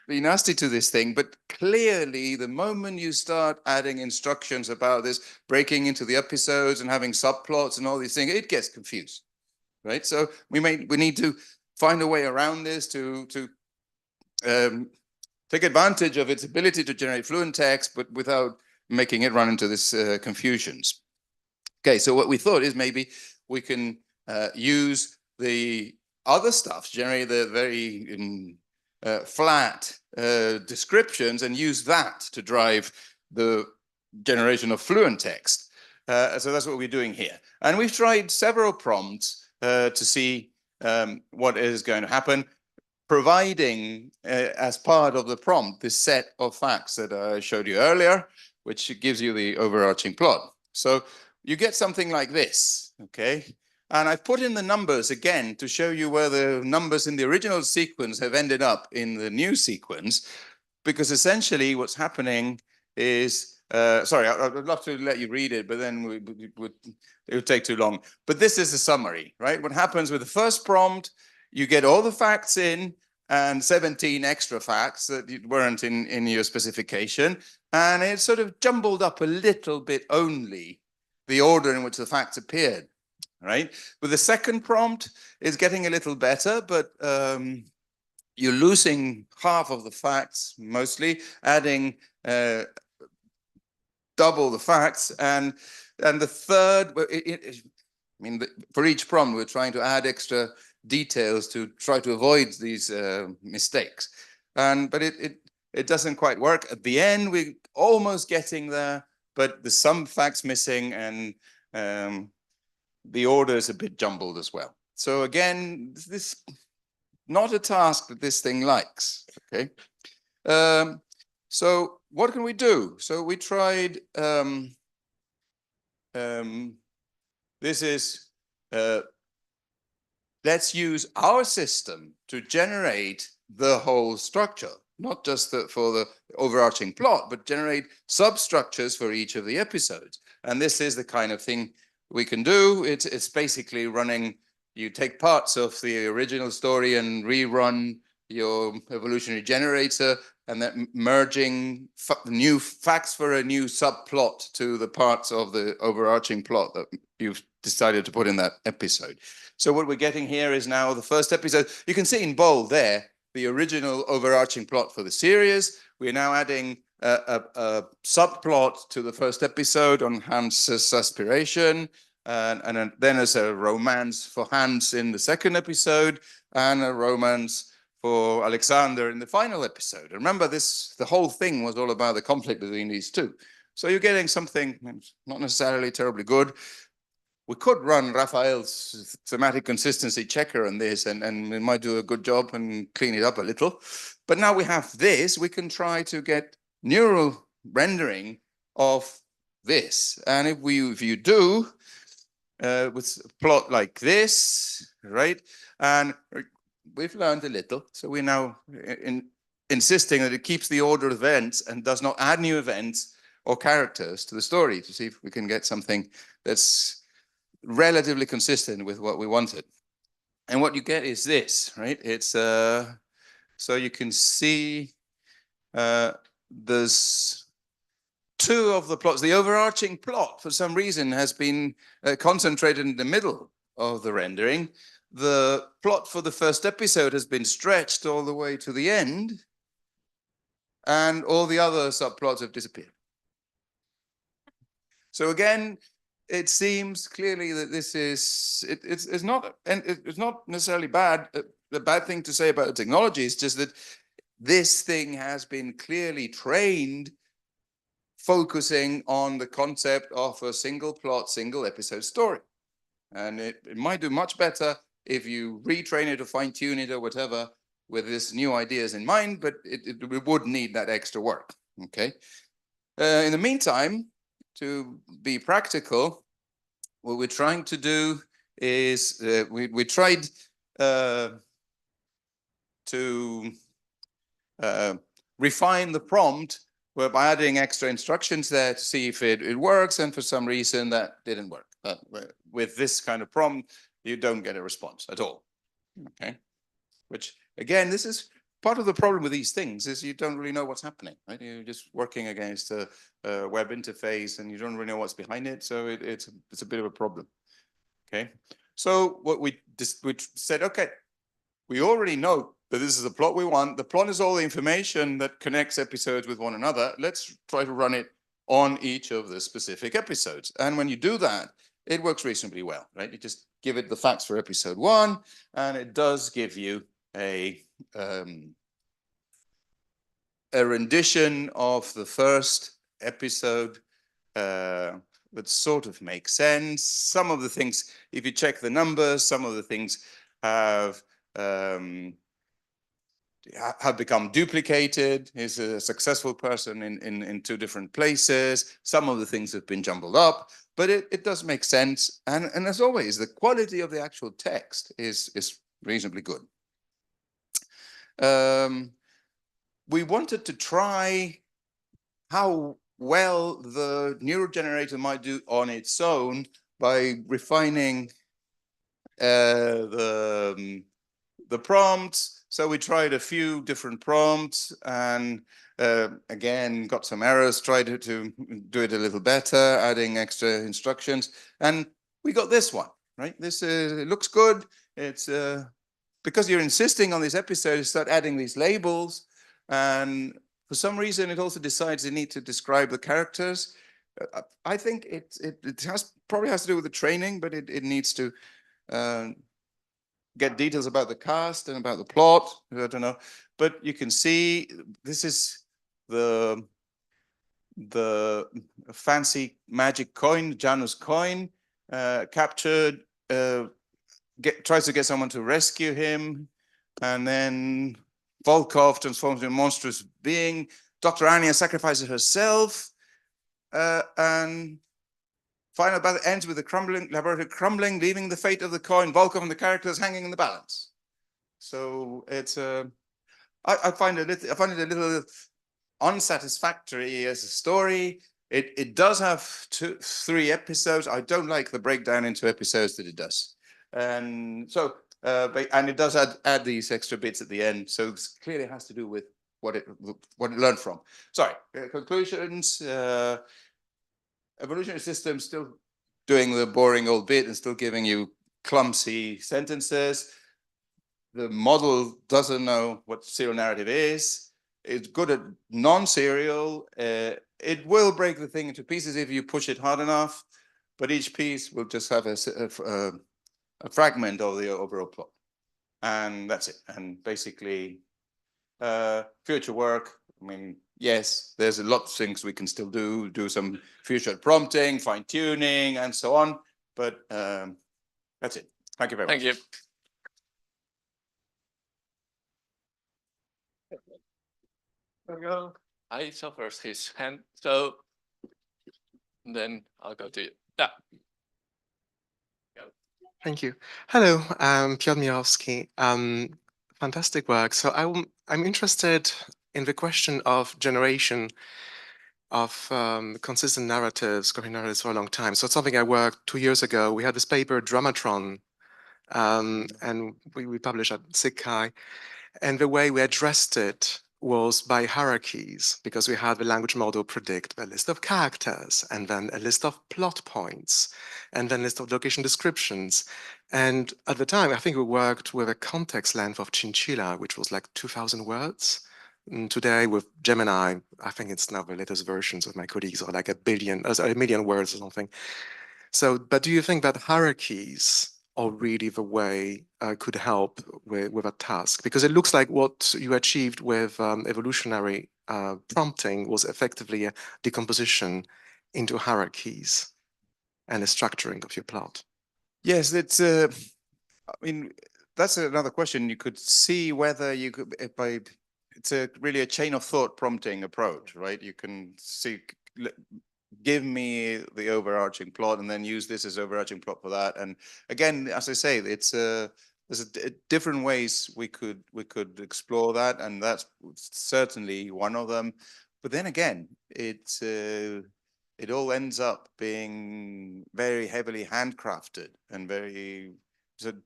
be nasty to this thing, but clearly the moment you start adding instructions about this, breaking into the episodes and having subplots and all these things, it gets confused, right? So we need to find a way around this to take advantage of its ability to generate fluent text, but without making it run into this confusions. Okay, so what we thought is maybe we can use the other stuff, generate the very flat descriptions and use that to drive the generation of fluent text. So that's what we're doing here. And we've tried several prompts to see what is going to happen, providing as part of the prompt this set of facts that I showed you earlier, which gives you the overarching plot. So you get something like this, okay? And I've put in the numbers again to show you where the numbers in the original sequence have ended up in the new sequence, because essentially what's happening is, sorry, I'd love to let you read it, but then it would take too long. But this is the summary, right? What happens with the first prompt, you get all the facts in and 17 extra facts that weren't in your specification. And it sort of jumbled up a little bit only the order in which the facts appeared. Right? With the second prompt, it's getting a little better, but you're losing half of the facts, mostly, adding double the facts. And the third, I mean, for each prompt, we're trying to add extra details to try to avoid these mistakes. But it doesn't quite work. At the end, we're almost getting there, but there's some facts missing, and the order is a bit jumbled as well. So again, this not a task that this thing likes, okay? So what can we do? So we tried, this is, let's use our system to generate the whole structure, not just for the overarching plot, but generate substructures for each of the episodes. And this is the kind of thing we can do. It's basically running, you take parts of the original story and rerun your evolutionary generator, and then merging new facts for a new subplot to the parts of the overarching plot that you've decided to put in that episode. So what we're getting here is now the first episode. You can see in bold there the original overarching plot for the series. We're now adding a subplot to the first episode on Hans's aspiration, and then there's a romance for Hans in the second episode, and a romance for Alexander in the final episode. Remember, the whole thing was all about the conflict between these two. So you're getting something not necessarily terribly good. We could run Raphael's thematic consistency checker on this, and it might do a good job and clean it up a little. But now we have this, we can try to get neural rendering of this. And if you do, with a plot like this, right? And we've learned a little. So we're now insisting that it keeps the order of events and does not add new events or characters to the story, to see if we can get something that's relatively consistent with what we wanted. And what you get is this, right? It's so you can see there's two of the plots. The overarching plot, for some reason, has been concentrated in the middle of the rendering. The plot for the first episode has been stretched all the way to the end, and all the other subplots have disappeared. So again, it seems clearly that this is it's not necessarily bad. The bad thing to say about the technology is just that this thing has been clearly trained focusing on the concept of a single plot, single episode story. And it might do much better if you retrain it or fine tune it or whatever with this new ideas in mind, but it would need that extra work, okay? In the meantime, to be practical, what we're trying to do is we tried to refine the prompt by adding extra instructions there to see if it works, and for some reason that didn't work. With this kind of prompt, you don't get a response at all, okay? Which, again, this is part of the problem with these things, is you don't really know what's happening, right? You're just working against a web interface and you don't really know what's behind it, so it's a bit of a problem, okay? So what we said, okay, we already know that this is the plot we want. The plot is all the information that connects episodes with one another. Let's try to run it on each of the specific episodes. And when you do that, it works reasonably well, right? You just give it the facts for episode 1, and it does give you a rendition of the first episode that sort of makes sense. Some of the things, if you check the numbers, some of the things have become duplicated. He's a successful person in 2 different places. Some of the things have been jumbled up, but it does make sense. And as always, the quality of the actual text is reasonably good. We wanted to try how well the neural generator might do on its own by refining the prompts. So we tried a few different prompts and again got some errors, tried to do it a little better, adding extra instructions, and we got this one, right? This it looks good. It's because you're insisting on this episode, you start adding these labels, and for some reason it also decides you need to describe the characters. I think it probably has to do with the training, but it needs to get details about the cast and about the plot. I don't know, but you can see this is the fancy magic coin, Janus coin, captured. Tries to get someone to rescue him, and then Volkov transforms into a monstrous being. Dr. Anya sacrifices herself, and final battle ends with the laboratory crumbling, leaving the fate of the coin, Volkov and the characters hanging in the balance. So it's I find it a little unsatisfactory as a story. It does have 3 episodes. I don't like the breakdown into episodes that it does. And so, and it does add these extra bits at the end. So it clearly has to do with what it learned from. Sorry, conclusions. Evolutionary systems still doing the boring old bit and still giving you clumsy sentences. The model doesn't know what serial narrative is. It's good at non-serial. It will break the thing into pieces if you push it hard enough, but each piece will just have a fragment of the overall plot. And that's it. And basically, future work, I mean, yes, there's a lot of things we can still do some future prompting, fine tuning, and so on. But that's it. Thank you very much. Thank you. There we go. I saw first his hand, so then I'll go to you. Yeah. Thank you. Hello, I'm Piotr Mirowski. Fantastic work. So I'm interested in the question of generation of consistent narratives, coherent narratives for a long time. So it's something I worked 2 years ago. We had this paper, Dramatron, and we published at ICCCC. And the way we addressed it was by hierarchies, because we had the language model predict a list of characters, and then a list of plot points, and then a list of location descriptions. And at the time, I think we worked with a context length of Chinchilla, which was like 2,000 words. And today with Gemini, I think it's now the latest versions of my colleagues are like a million words or something. So, but do you think that hierarchies are really the way could help with a task? Because it looks like what you achieved with evolutionary prompting was effectively a decomposition into hierarchies and a structuring of your plot. Yes, it's. I mean, that's another question. You could see whether you could by. It's really a chain of thought prompting approach, right? You can see, give me the overarching plot, and then use this as overarching plot for that. And again, as I say, it's there's different ways we could explore that, and that's certainly one of them. But then again, it's it all ends up being very heavily handcrafted and very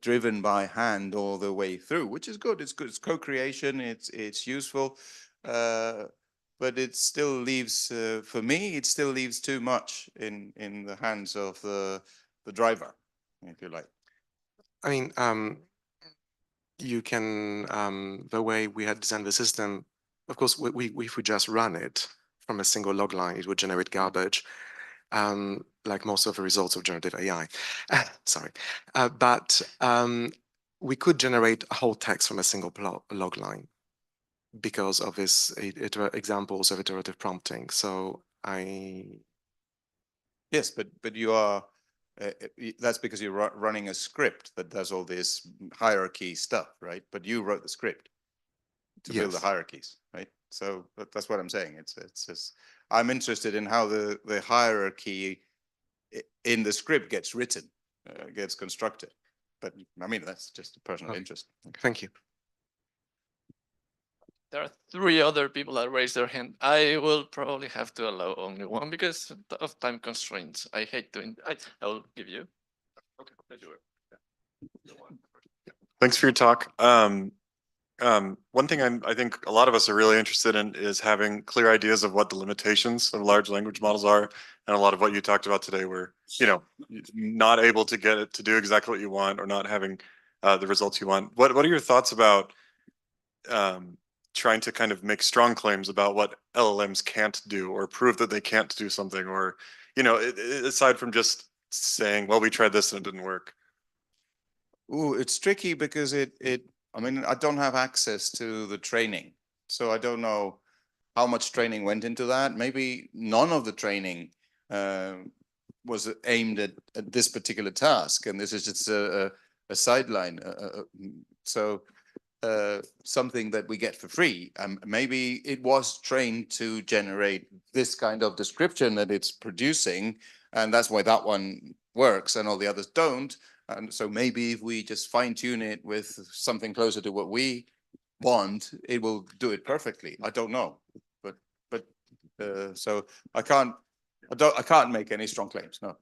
driven by hand all the way through, which is good. It's good. It's co-creation. It's useful, but it still leaves, for me, it still leaves too much in the hands of the driver, if you like. I mean, you can, the way we had designed the system, of course, if we just run it from a single log line, it would generate garbage, like most of the results of generative AI. Sorry. But we could generate a whole text from a single log line because of this examples of iterative prompting. So Yes, but you are, that's because you're running a script that does all this hierarchy stuff, right? But you wrote the script to build the hierarchies, right? So that's what I'm saying. It's just, I'm interested in how the hierarchy in the script gets written, gets constructed. But I mean, that's just a personal interest. Thank you. There are 3 other people that raised their hand. I will probably have to allow only one because of time constraints. I hate doing. I will give you. Okay, let's do it. Thanks for your talk. One thing I think a lot of us are really interested in is having clear ideas of what the limitations of large language models are. And a lot of what you talked about today were, you know, not able to get it to do exactly what you want or not having the results you want. What are your thoughts about trying to kind of make strong claims about what LLMs can't do or prove that they can't do something, or, you know, aside from just saying, well, we tried this and it didn't work? Ooh, it's tricky because I mean, I don't have access to the training, so I don't know how much training went into that. Maybe none of the training was aimed at this particular task, and this is just a sideline. So something that we get for free. Maybe it was trained to generate this kind of description that it's producing, and that's why that one works and all the others don't. And so maybe if we just fine tune it with something closer to what we want, it will do it perfectly. I don't know, but so I can't make any strong claims. No.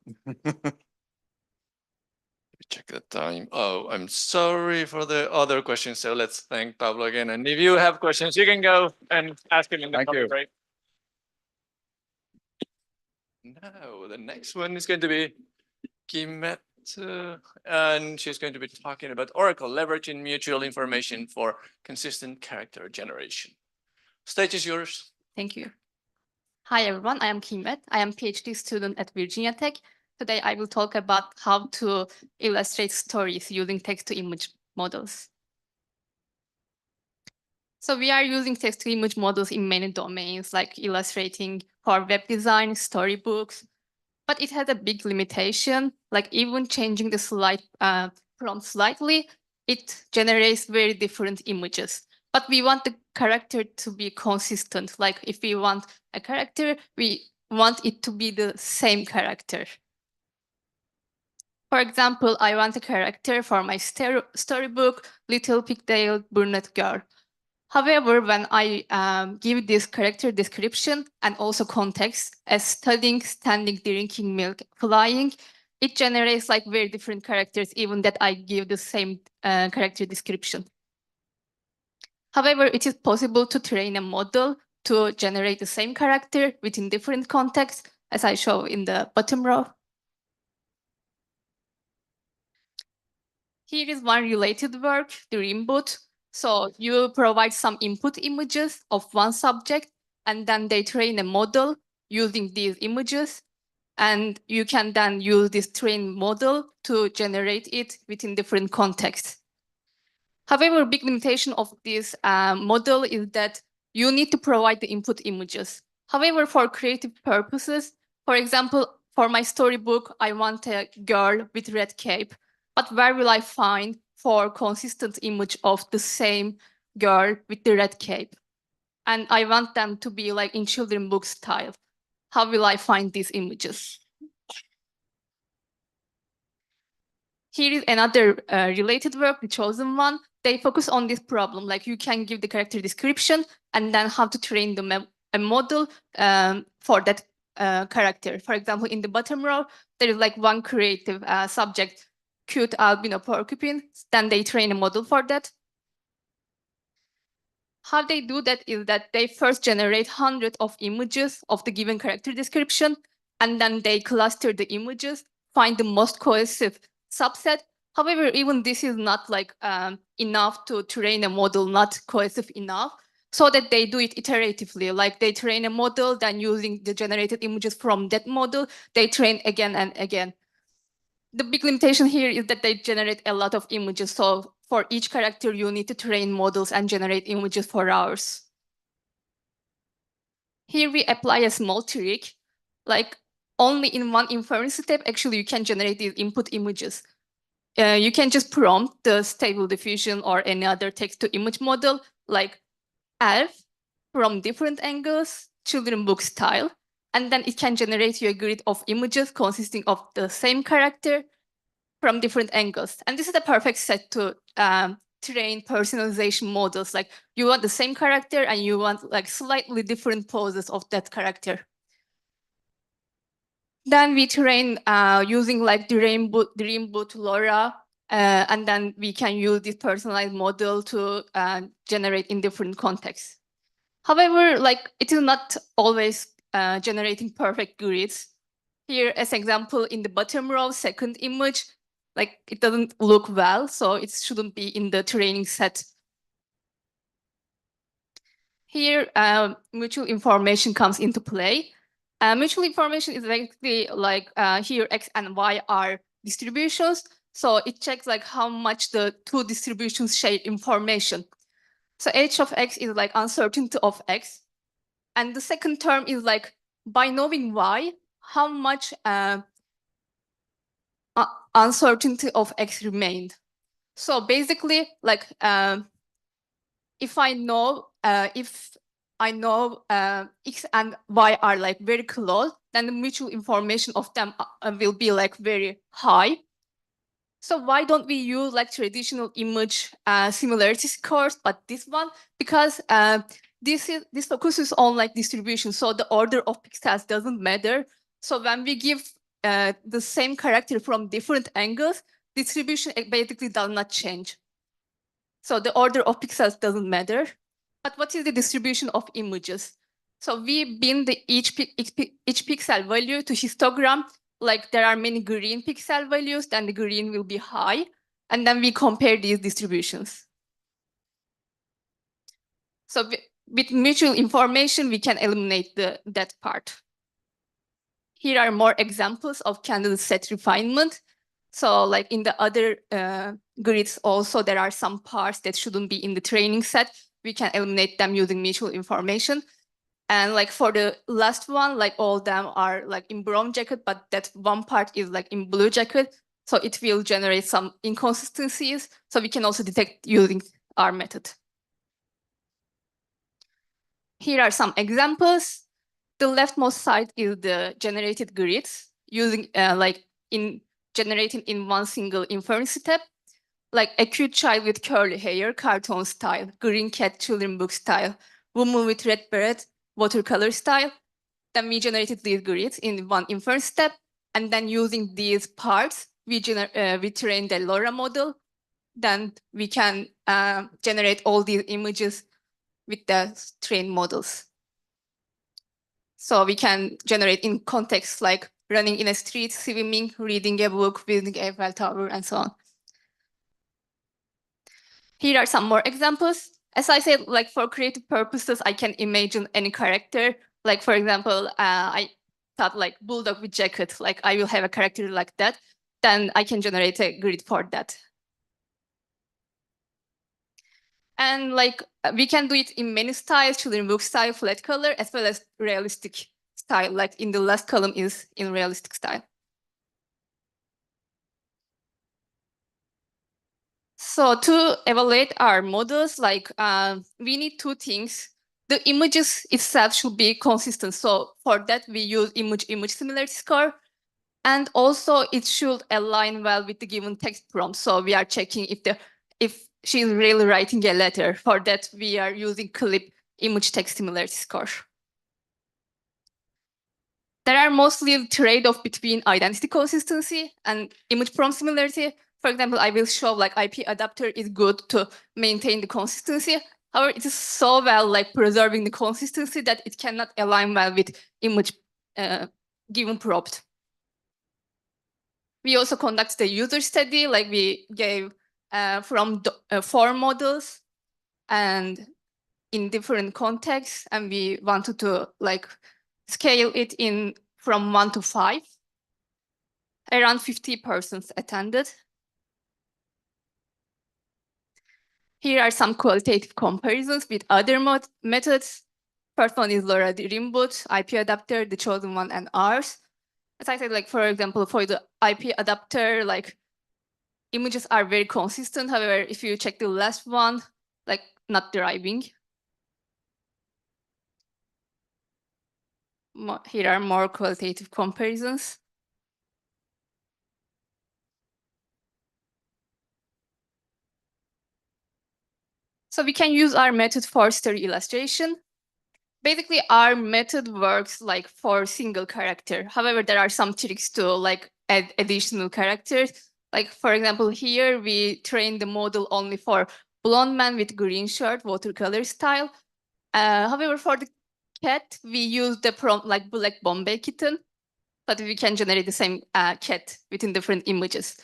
Check the time. Oh, I'm sorry for the other questions. So let's thank Pablo again. And if you have questions, you can go and ask him in the comment break. Now, the next one is going to be Kimet, and she's going to be talking about Oracle leveraging mutual information for consistent character generation. Stage is yours. Thank you. Hi, everyone. I am Kimet. I am a PhD student at Virginia Tech. Today, I will talk about how to illustrate stories using text-to-image models. So we are using text-to-image models in many domains, like illustrating for web design, storybooks, but it has a big limitation, like even changing the slide prompt slightly, it generates very different images. But we want the character to be consistent. Like if we want a character, we want it to be the same character. For example, I want a character for my storybook, Little Pigtail Brunette Girl. However, when I give this character description and also context as studying, standing, drinking milk, flying, it generates like very different characters, even that I give the same character description. However, it is possible to train a model to generate the same character within different contexts, as I show in the bottom row. Here is one related work, the Dreamboot. So you provide some input images of one subject, and then they train a model using these images. And you can then use this trained model to generate it within different contexts. However, a big limitation of this model is that you need to provide the input images. However, for creative purposes, for example, for my storybook, I want a girl with red cape, but where will I find for consistent image of the same girl with the red cape? And I want them to be like in children book style. How will I find these images? Here is another related work, The Chosen One. They focus on this problem, like you can give the character description and then how to train a model for that character. For example, in the bottom row, there is like one creative subject, cute albino porcupine. Then they train a model for that. How they do that is that they first generate hundreds of images of the given character description, and then they cluster the images, find the most cohesive subset. However, even this is not like enough to train a model, not cohesive enough, so that they do it iteratively. Like they train a model, then using the generated images from that model, they train again and again. The big limitation here is that they generate a lot of images. So for each character, you need to train models and generate images for hours. Here we apply a small trick, like only in one inference step, actually you can generate these input images. You can just prompt the Stable Diffusion or any other text-to-image model, like elf from different angles, children book style, and then it can generate you a grid of images consisting of the same character from different angles. And this is the perfect set to train personalization models. Like you want the same character and you want like slightly different poses of that character. Then we train using like Dreamboot LoRa, and then we can use this personalized model to generate in different contexts. However, like it is not always generating perfect grids. Here, as example, in the bottom row, second image, like it doesn't look well, so it shouldn't be in the training set. Here, mutual information comes into play. Mutual information is basically like here X and Y are distributions. So it checks like how much the two distributions share information. So H of X is like uncertainty of X. And the second term is like by knowing Y, how much uncertainty of X remained. So basically like if I know X and Y are like very close, then the mutual information of them will be like very high. So why don't we use like traditional image similarity scores, but this one? Because this focuses on like distribution, so the order of pixels doesn't matter. So when we give the same character from different angles, distribution basically does not change. So the order of pixels doesn't matter. But what is the distribution of images? So we bind each pixel value to histogram. Like there are many green pixel values, then the green will be high. And then we compare these distributions. So with mutual information, we can eliminate that part. Here are more examples of candidate set refinement. So like in the other grids also, there are some parts that shouldn't be in the training set. We can eliminate them using mutual information. And like for the last one, like all of them are like in brown jacket, but that one part is like in blue jacket. So it will generate some inconsistencies. So we can also detect using our method. Here are some examples. The leftmost side is the generated grids using like in generating in one single inference step, like a cute child with curly hair, cartoon style, green cat, children book style, woman with red beret, watercolor style. Then we generated these grids in one inference step, and then using these parts, we trained the LoRa model. Then we can generate all these images with the trained models. So we can generate in contexts like running in a street, swimming, reading a book, building a Eiffel Tower, and so on. Here are some more examples. As I said, like for creative purposes, I can imagine any character. Like for example, I thought like bulldog with jacket, like I will have a character like that. Then I can generate a grid for that. And like we can do it in many styles, children book style, flat color, as well as realistic style. Like in the last column is in realistic style. So to evaluate our models, like we need two things. The images itself should be consistent. So for that, we use image similarity score. And also it should align well with the given text prompt. So we are checking if she's really writing a letter. For that, we are using clip image text similarity score. There are mostly trade-off between identity consistency and image prompt similarity. For example, I will show like IP adapter is good to maintain the consistency. However, it is so well like preserving the consistency that it cannot align well with image given prompt. We also conduct the user study, like we gave from 4 models and in different contexts, and we wanted to like scale it in from 1 to 5. Around 50 persons attended. Here are some qualitative comparisons with other methods. First one is LoRa Rimboot, IP adapter, the chosen one, and ours. As I said, like for example, for the IP adapter, like images are very consistent. However, if you check the last one, like not driving. Here are more qualitative comparisons. So we can use our method for story illustration. Basically, our method works like for single character. However, there are some tricks to like add additional characters. Like for example, here we train the model only for blonde man with green shirt, watercolor style. However, for the cat, we use the prompt like black Bombay kitten, but we can generate the same cat within different images.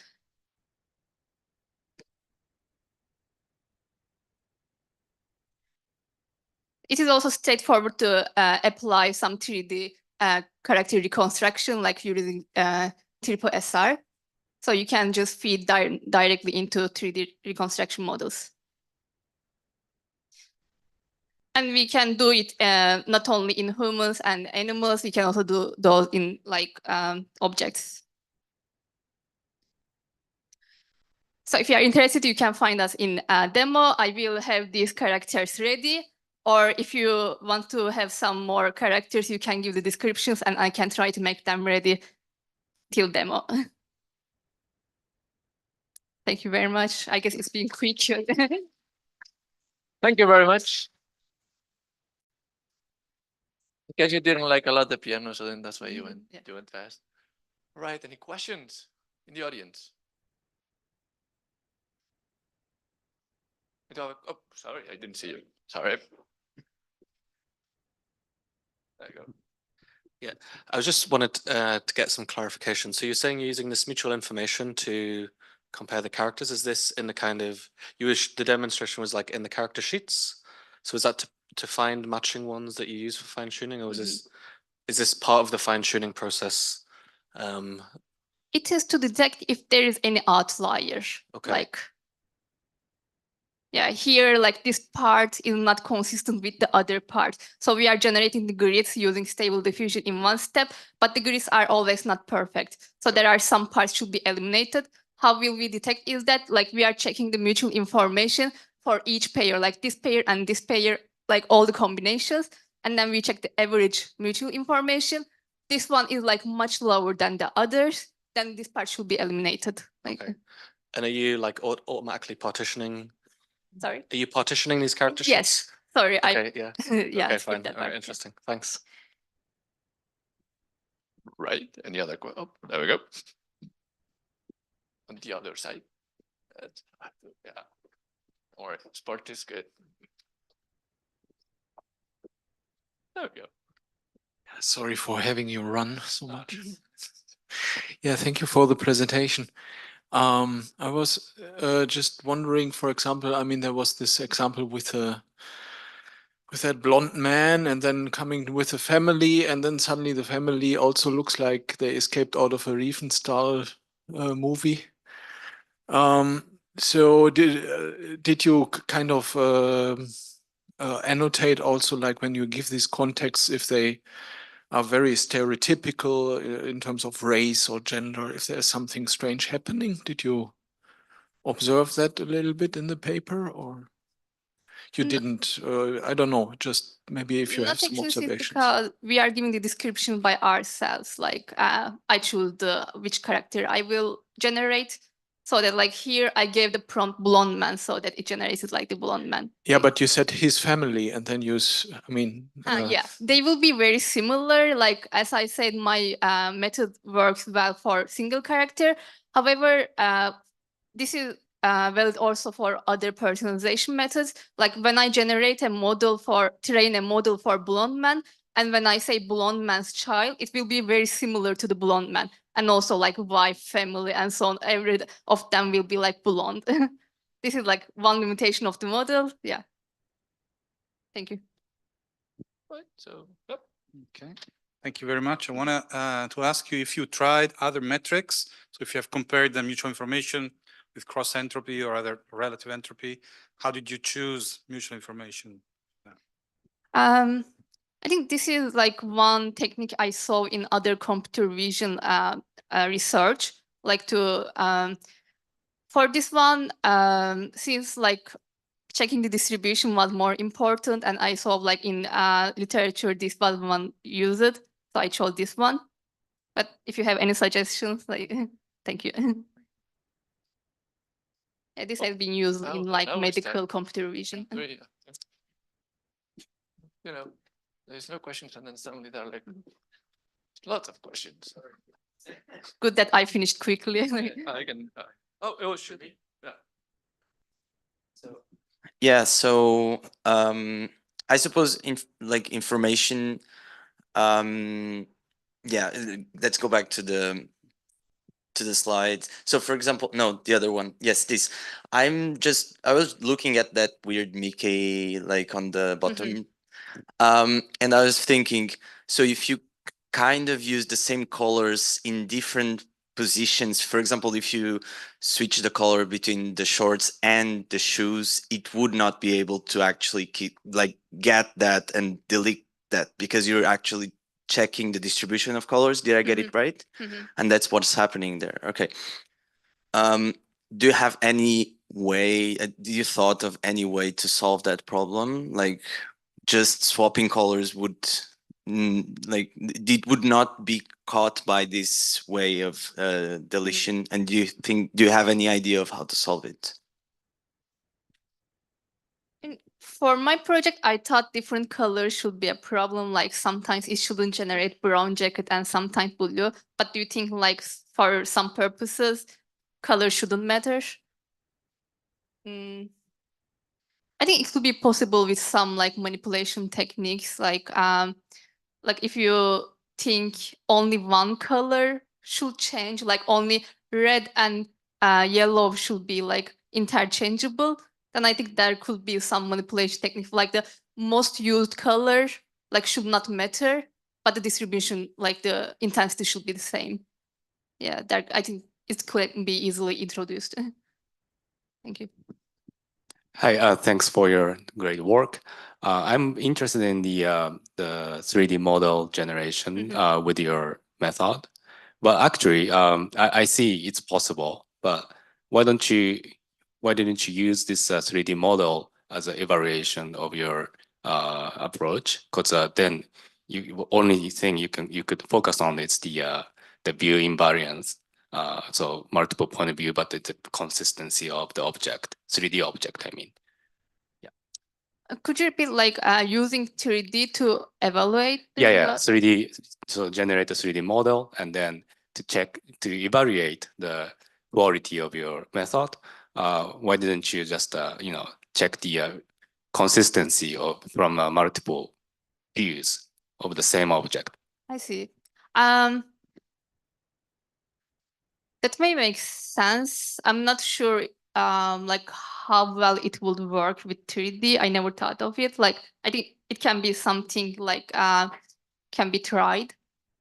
It is also straightforward to apply some 3D character reconstruction, like using triple SR. So you can just feed directly into 3D reconstruction models. And we can do it not only in humans and animals, we can also do those in like objects. So if you are interested, you can find us in a demo. I will have these characters ready. Or if you want to have some more characters, you can give the descriptions and I can try to make them ready till demo. Thank you very much. I guess it's been quick. Thank you very much. Because you didn't like a lot of the piano, so then that's why you went fast. All right, any questions in the audience? Oh, sorry, I didn't see you. Sorry. There you go. Yeah, I just wanted to get some clarification. So you're saying you're using this mutual information to compare the characters. Is this in the kind of, the demonstration was like in the character sheets? So is that to find matching ones that you use for fine tuning, or is this part of the fine tuning process? It is to detect if there is any outlier. Okay. Like, yeah, here, like this part is not consistent with the other part. So we are generating the grids using stable diffusion in one step, but the grids are always not perfect. So there are some parts should be eliminated. How will we detect is that like we are checking the mutual information for each pair, like this pair and this pair, like all the combinations. And then we check the average mutual information. This one is like much lower than the others. Then this part should be eliminated. Like, okay. And are you like automatically partitioning? Sorry? Are you partitioning these characters? Yes. Sorry. Okay, yeah. Yeah. Okay, fine. All right, interesting. Thanks. Right. Any other questions? Oh, there we go. On the other side. Yeah. All right. Sport is good. There we go. Sorry for having you run so much. Yeah, thank you for the presentation. I was just wondering, for example, I mean, there was this example with that blonde man and then coming with a family, and then suddenly the family also looks like they escaped out of a Riefenstahl movie. So did you kind of annotate also, like when you give these contexts, if they are very stereotypical in terms of race or gender, if there's something strange happening? Did you observe that a little bit in the paper, or you didn't? I don't know, just maybe if you have Not some explicit observations. because we are giving the description by ourselves. Like I choose which character I will generate. So that like here I gave the prompt blonde man so that it generates like the blonde man. Yeah, but you said his family and then use, I mean. Yeah, they will be very similar. Like as I said, my method works well for single character. However, this is valid also for other personalization methods. Like when I generate a model train a model for blonde man, and when I say blonde man's child, it will be very similar to the blonde man. And also like wife, family, and so on. Every of them will be like blonde. This is like one limitation of the model. Yeah. Thank you. Right, so, yep. Okay, thank you very much. I want to ask you if you tried other metrics. So if you have compared the mutual information with cross entropy or other relative entropy, how did you choose mutual information? I think this is like one technique I saw in other computer vision research. Like for this one, since like checking the distribution was more important, and I saw like in literature this was one used, so I chose this one. But if you have any suggestions, like thank you. Yeah, this has been used in like medical computer vision. You know, there's no questions, and then suddenly there are like lots of questions. Good that I finished quickly. I can. Oh, it should be. Yeah. So. Yeah. So I suppose like information. Yeah. Let's go back to the slides. So for example, no, the other one. Yes, this. I was looking at that weird Mickey like on the bottom. And I was thinking, so if you kind of use the same colors in different positions, for example, if you switch the color between the shorts and the shoes, it would not be able to actually get that and delete that because you're actually checking the distribution of colors. Did I get it right? And that's what's happening there. Okay. Do you have any way, do you thought of any way to solve that problem? Like just swapping colors would it would not be caught by this way of deletion. And do you have any idea of how to solve it? For my project, I thought different colors should be a problem. Like sometimes it shouldn't generate brown jacket and sometimes blue. But do you think like for some purposes, color shouldn't matter? I think it could be possible with some like manipulation techniques. Like if you think only one color should change, like only red and yellow should be like interchangeable, then I think there could be some manipulation technique. Like the most used color like should not matter, but the distribution, like the intensity should be the same. Yeah, that I think it could be easily introduced. Thank you. Hi, thanks for your great work. I'm interested in the 3D model generation with your method. But actually, I see it's possible. But why didn't you use this 3D model as an evaluation of your approach? Because then you only thing you could focus on is the view invariance. So multiple point of view, but the consistency of the object, 3D object, I mean. Yeah. Could you repeat like using 3D to evaluate? Yeah, 3D, so generate a 3D model and then to evaluate the quality of your method. Why didn't you just, check the consistency from multiple views of the same object? I see. That may make sense. I'm not sure like how well it would work with 3D. I never thought of it. Like I think it can be something like can be tried.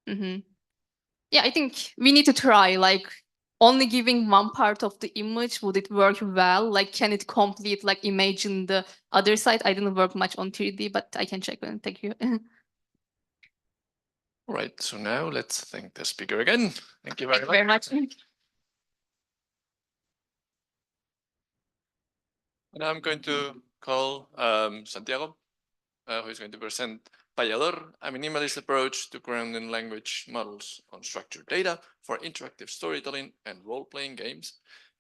Yeah, I think we need to try like only giving one part of the image, would it work well? Like, can it complete, like, imagine the other side? I didn't work much on 3D, but I can check on it. Thank you. Right, so now let's thank the speaker again. Thank you very Thank much. you very much. And I'm going to call Santiago, who is going to present Payador, a minimalist approach to grounding language models on structured data for interactive storytelling and role-playing games.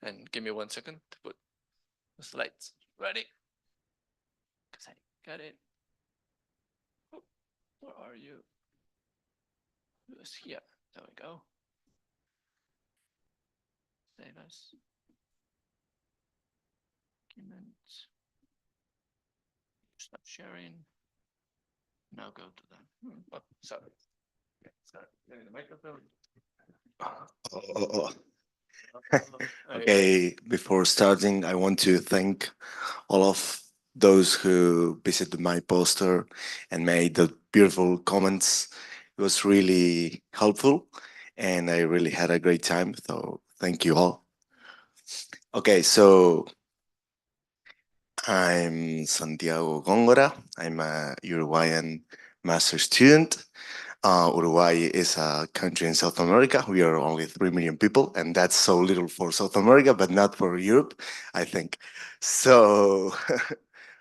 And give me 1 second to put the slides ready. Because I got it. Oh, where are you? Who's here? There we go. Save as. Documents. Stop sharing. Now go to the. Oh, sorry. Okay, sorry. Getting the microphone. Okay, before starting, I want to thank all of those who visited my poster and made the beautiful comments. It was really helpful and I really had a great time. So thank you all. Okay, so I'm Santiago Góngora. I'm a Uruguayan master student. Uruguay is a country in South America. We are only 3 million people, and that's so little for South America, but not for Europe, I think. So,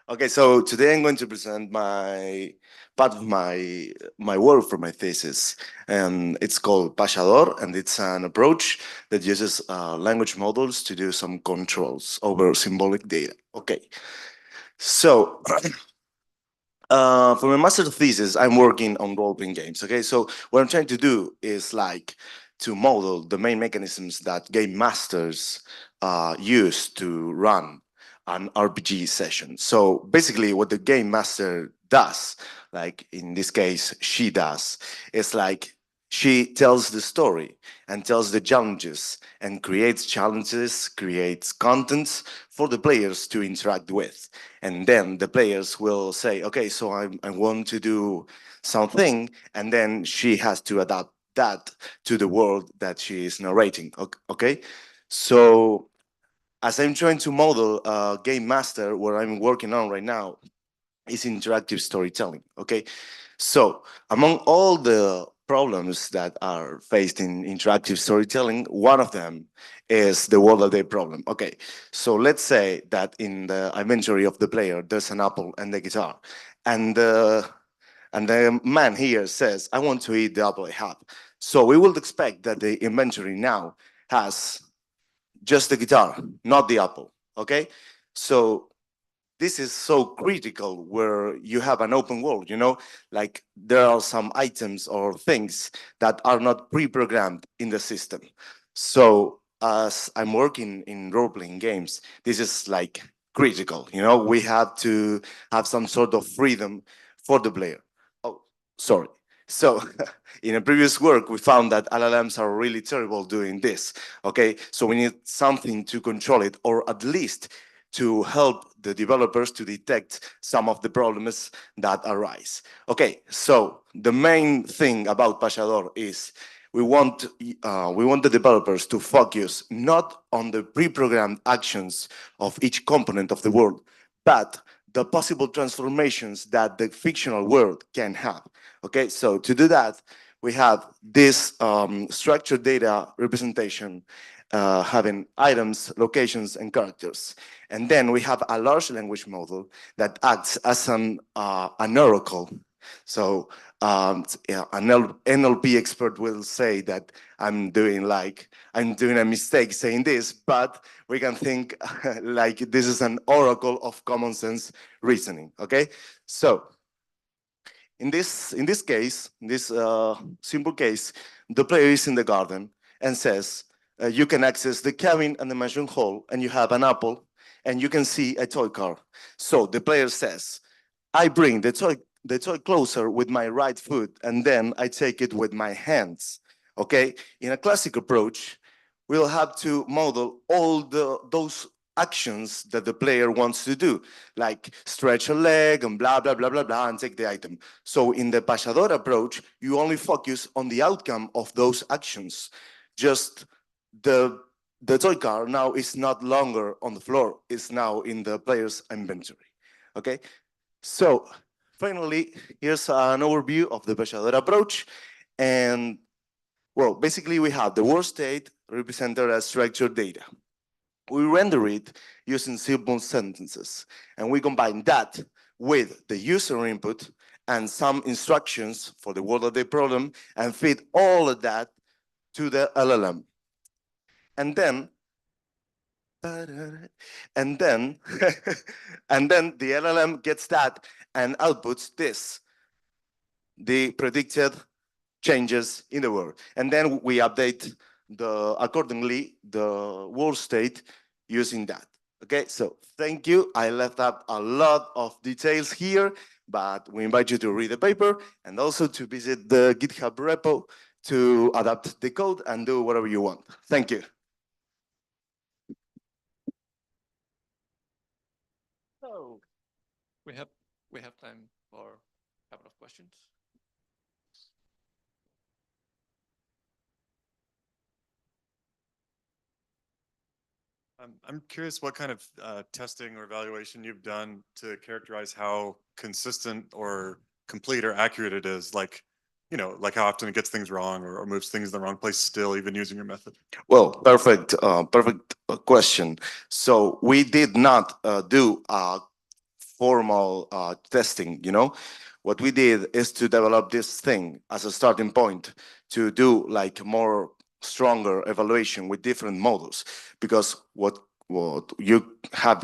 okay, so today I'm going to present part of my work for my thesis, and it's called Payador, and it's an approach that uses language models to do some controls over symbolic data. Okay, so for my master thesis, I'm working on role-playing games. Okay, so what I'm trying to do is like to model the main mechanisms that game masters use to run an RPG session. So basically, what the game master does, like in this case, she does, is like she tells the story and tells the challenges and creates challenges, creates contents for the players to interact with. And then the players will say, okay, so I want to do something, and then she has to adapt that to the world that she is narrating, okay? So as I'm trying to model a game master, what I'm working on right now is interactive storytelling, okay? So among all the problems that are faced in interactive storytelling, one of them is the word of the problem. Okay, so let's say that in the inventory of the player, there's an apple and the guitar. And the man here says, I want to eat the apple I have. So we will expect that the inventory now has just the guitar, not the apple, okay? So this is so critical where you have an open world, you know, like there are some items or things that are not pre-programmed in the system. So as I'm working in role-playing games, this is like critical, you know, we have to have some sort of freedom for the player. Oh, sorry. So in a previous work, we found that LLMs are really terrible doing this, okay? So we need something to control it, or at least to help the developers to detect some of the problems that arise. Okay, so the main thing about Payador is we want the developers to focus not on the pre-programmed actions of each component of the world, but the possible transformations that the fictional world can have. Okay, so to do that, we have this structured data representation having items, locations, and characters. And then we have a large language model that acts as an oracle. So yeah, an NLP expert will say that I'm doing a mistake saying this, but we can think like this is an oracle of common sense reasoning. Okay, so in this case, in this simple case, the player is in the garden and says, you can access the cabin and the mansion hall, and you have an apple, and you can see a toy car. So the player says, I bring the toy closer with my right foot, and then I take it with my hands. Okay? In a classic approach, we'll have to model all those actions that the player wants to do, like stretch a leg and blah, blah, blah, blah, blah, and take the item. So in the Payador approach, you only focus on the outcome of those actions, just the the toy car now is not longer on the floor, it's now in the player's inventory. Okay, so finally, here's an overview of the Pechador approach. And well, basically we have the world state represented as structured data. We render it using simple sentences, and we combine that with the user input and some instructions for the world of the problem and feed all of that to the LLM. And then and then the LLM gets that and outputs this, the predicted changes in the world. And then we update accordingly the world state using that. Okay, so thank you. I left out a lot of details here, but we invite you to read the paper and also to visit the GitHub repo to adapt the code and do whatever you want. Thank you. So we have time for a couple of questions. I'm curious what kind of testing or evaluation you've done to characterize how consistent or complete or accurate it is. Like, you know, like how often it gets things wrong or moves things in the wrong place still, even using your method. Well, perfect question. So we did not do a formal testing, you know. What we did is to develop this thing as a starting point to do like more stronger evaluation with different models, because what you have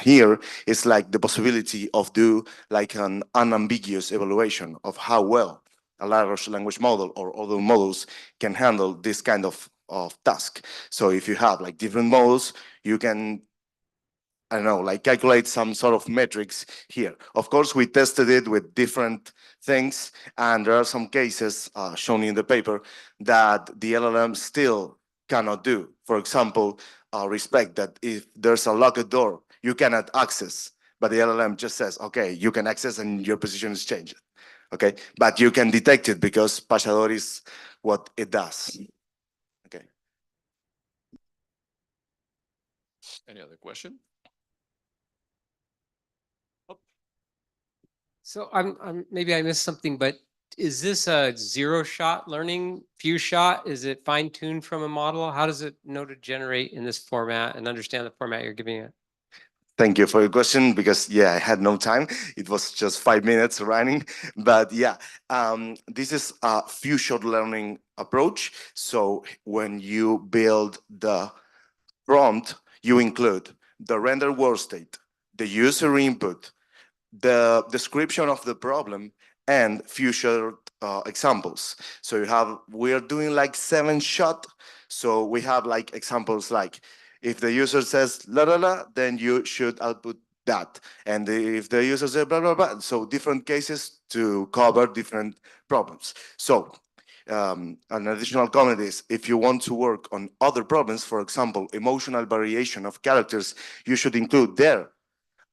here is like the possibility of do like an unambiguous evaluation of how well a large language model or other models can handle this kind of task. So if you have like different models, you can, I don't know, like calculate some sort of metrics here. Of course, we tested it with different things, and there are some cases shown in the paper that the LLM still cannot do. For example, respect that if there's a locked door, you cannot access, but the LLM just says, okay, you can access and your position is changed. Okay, but you can detect it because Pachador is what it does. Okay. Any other question? So I'm maybe I missed something, but is this a zero-shot learning, few shot? Is it fine-tuned from a model? How does it know to generate in this format and understand the format you're giving it? Thank you for your question, because yeah, I had no time. It was just 5 minutes running, but yeah, this is a few shot learning approach. So when you build the prompt, you include the render world state, the user input, the description of the problem, and future examples. So you have, we are doing like 7 shot. So we have like examples like, if the user says la la la, then you should output that. And if the user says blah blah blah, so different cases to cover different problems. So an additional comment is, if you want to work on other problems, for example, emotional variation of characters, you should include there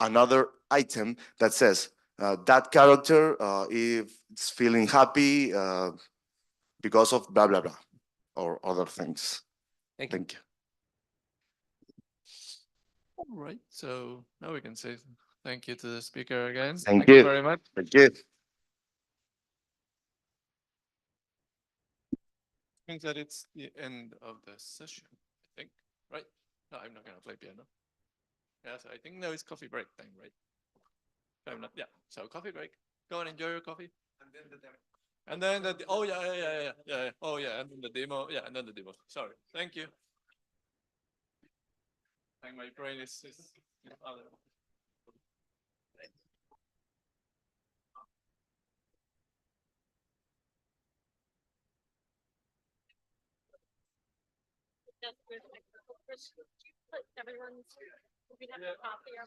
another item that says that character, if it's feeling happy because of blah blah blah or other things. Thank you. All right, so now we can say thank you to the speaker again. Thank you very much. Thank you. Means that it's the end of the session, I think, right? No, I'm not gonna play piano. Yes, I think now it's coffee break time, right? I'm not, yeah, so coffee break. Go and enjoy your coffee. And then the demo. And then the, oh yeah. Oh yeah, and then the demo, yeah, and then the demo. Sorry, thank you. Like my brain is other. Everyone's, we have a coffee or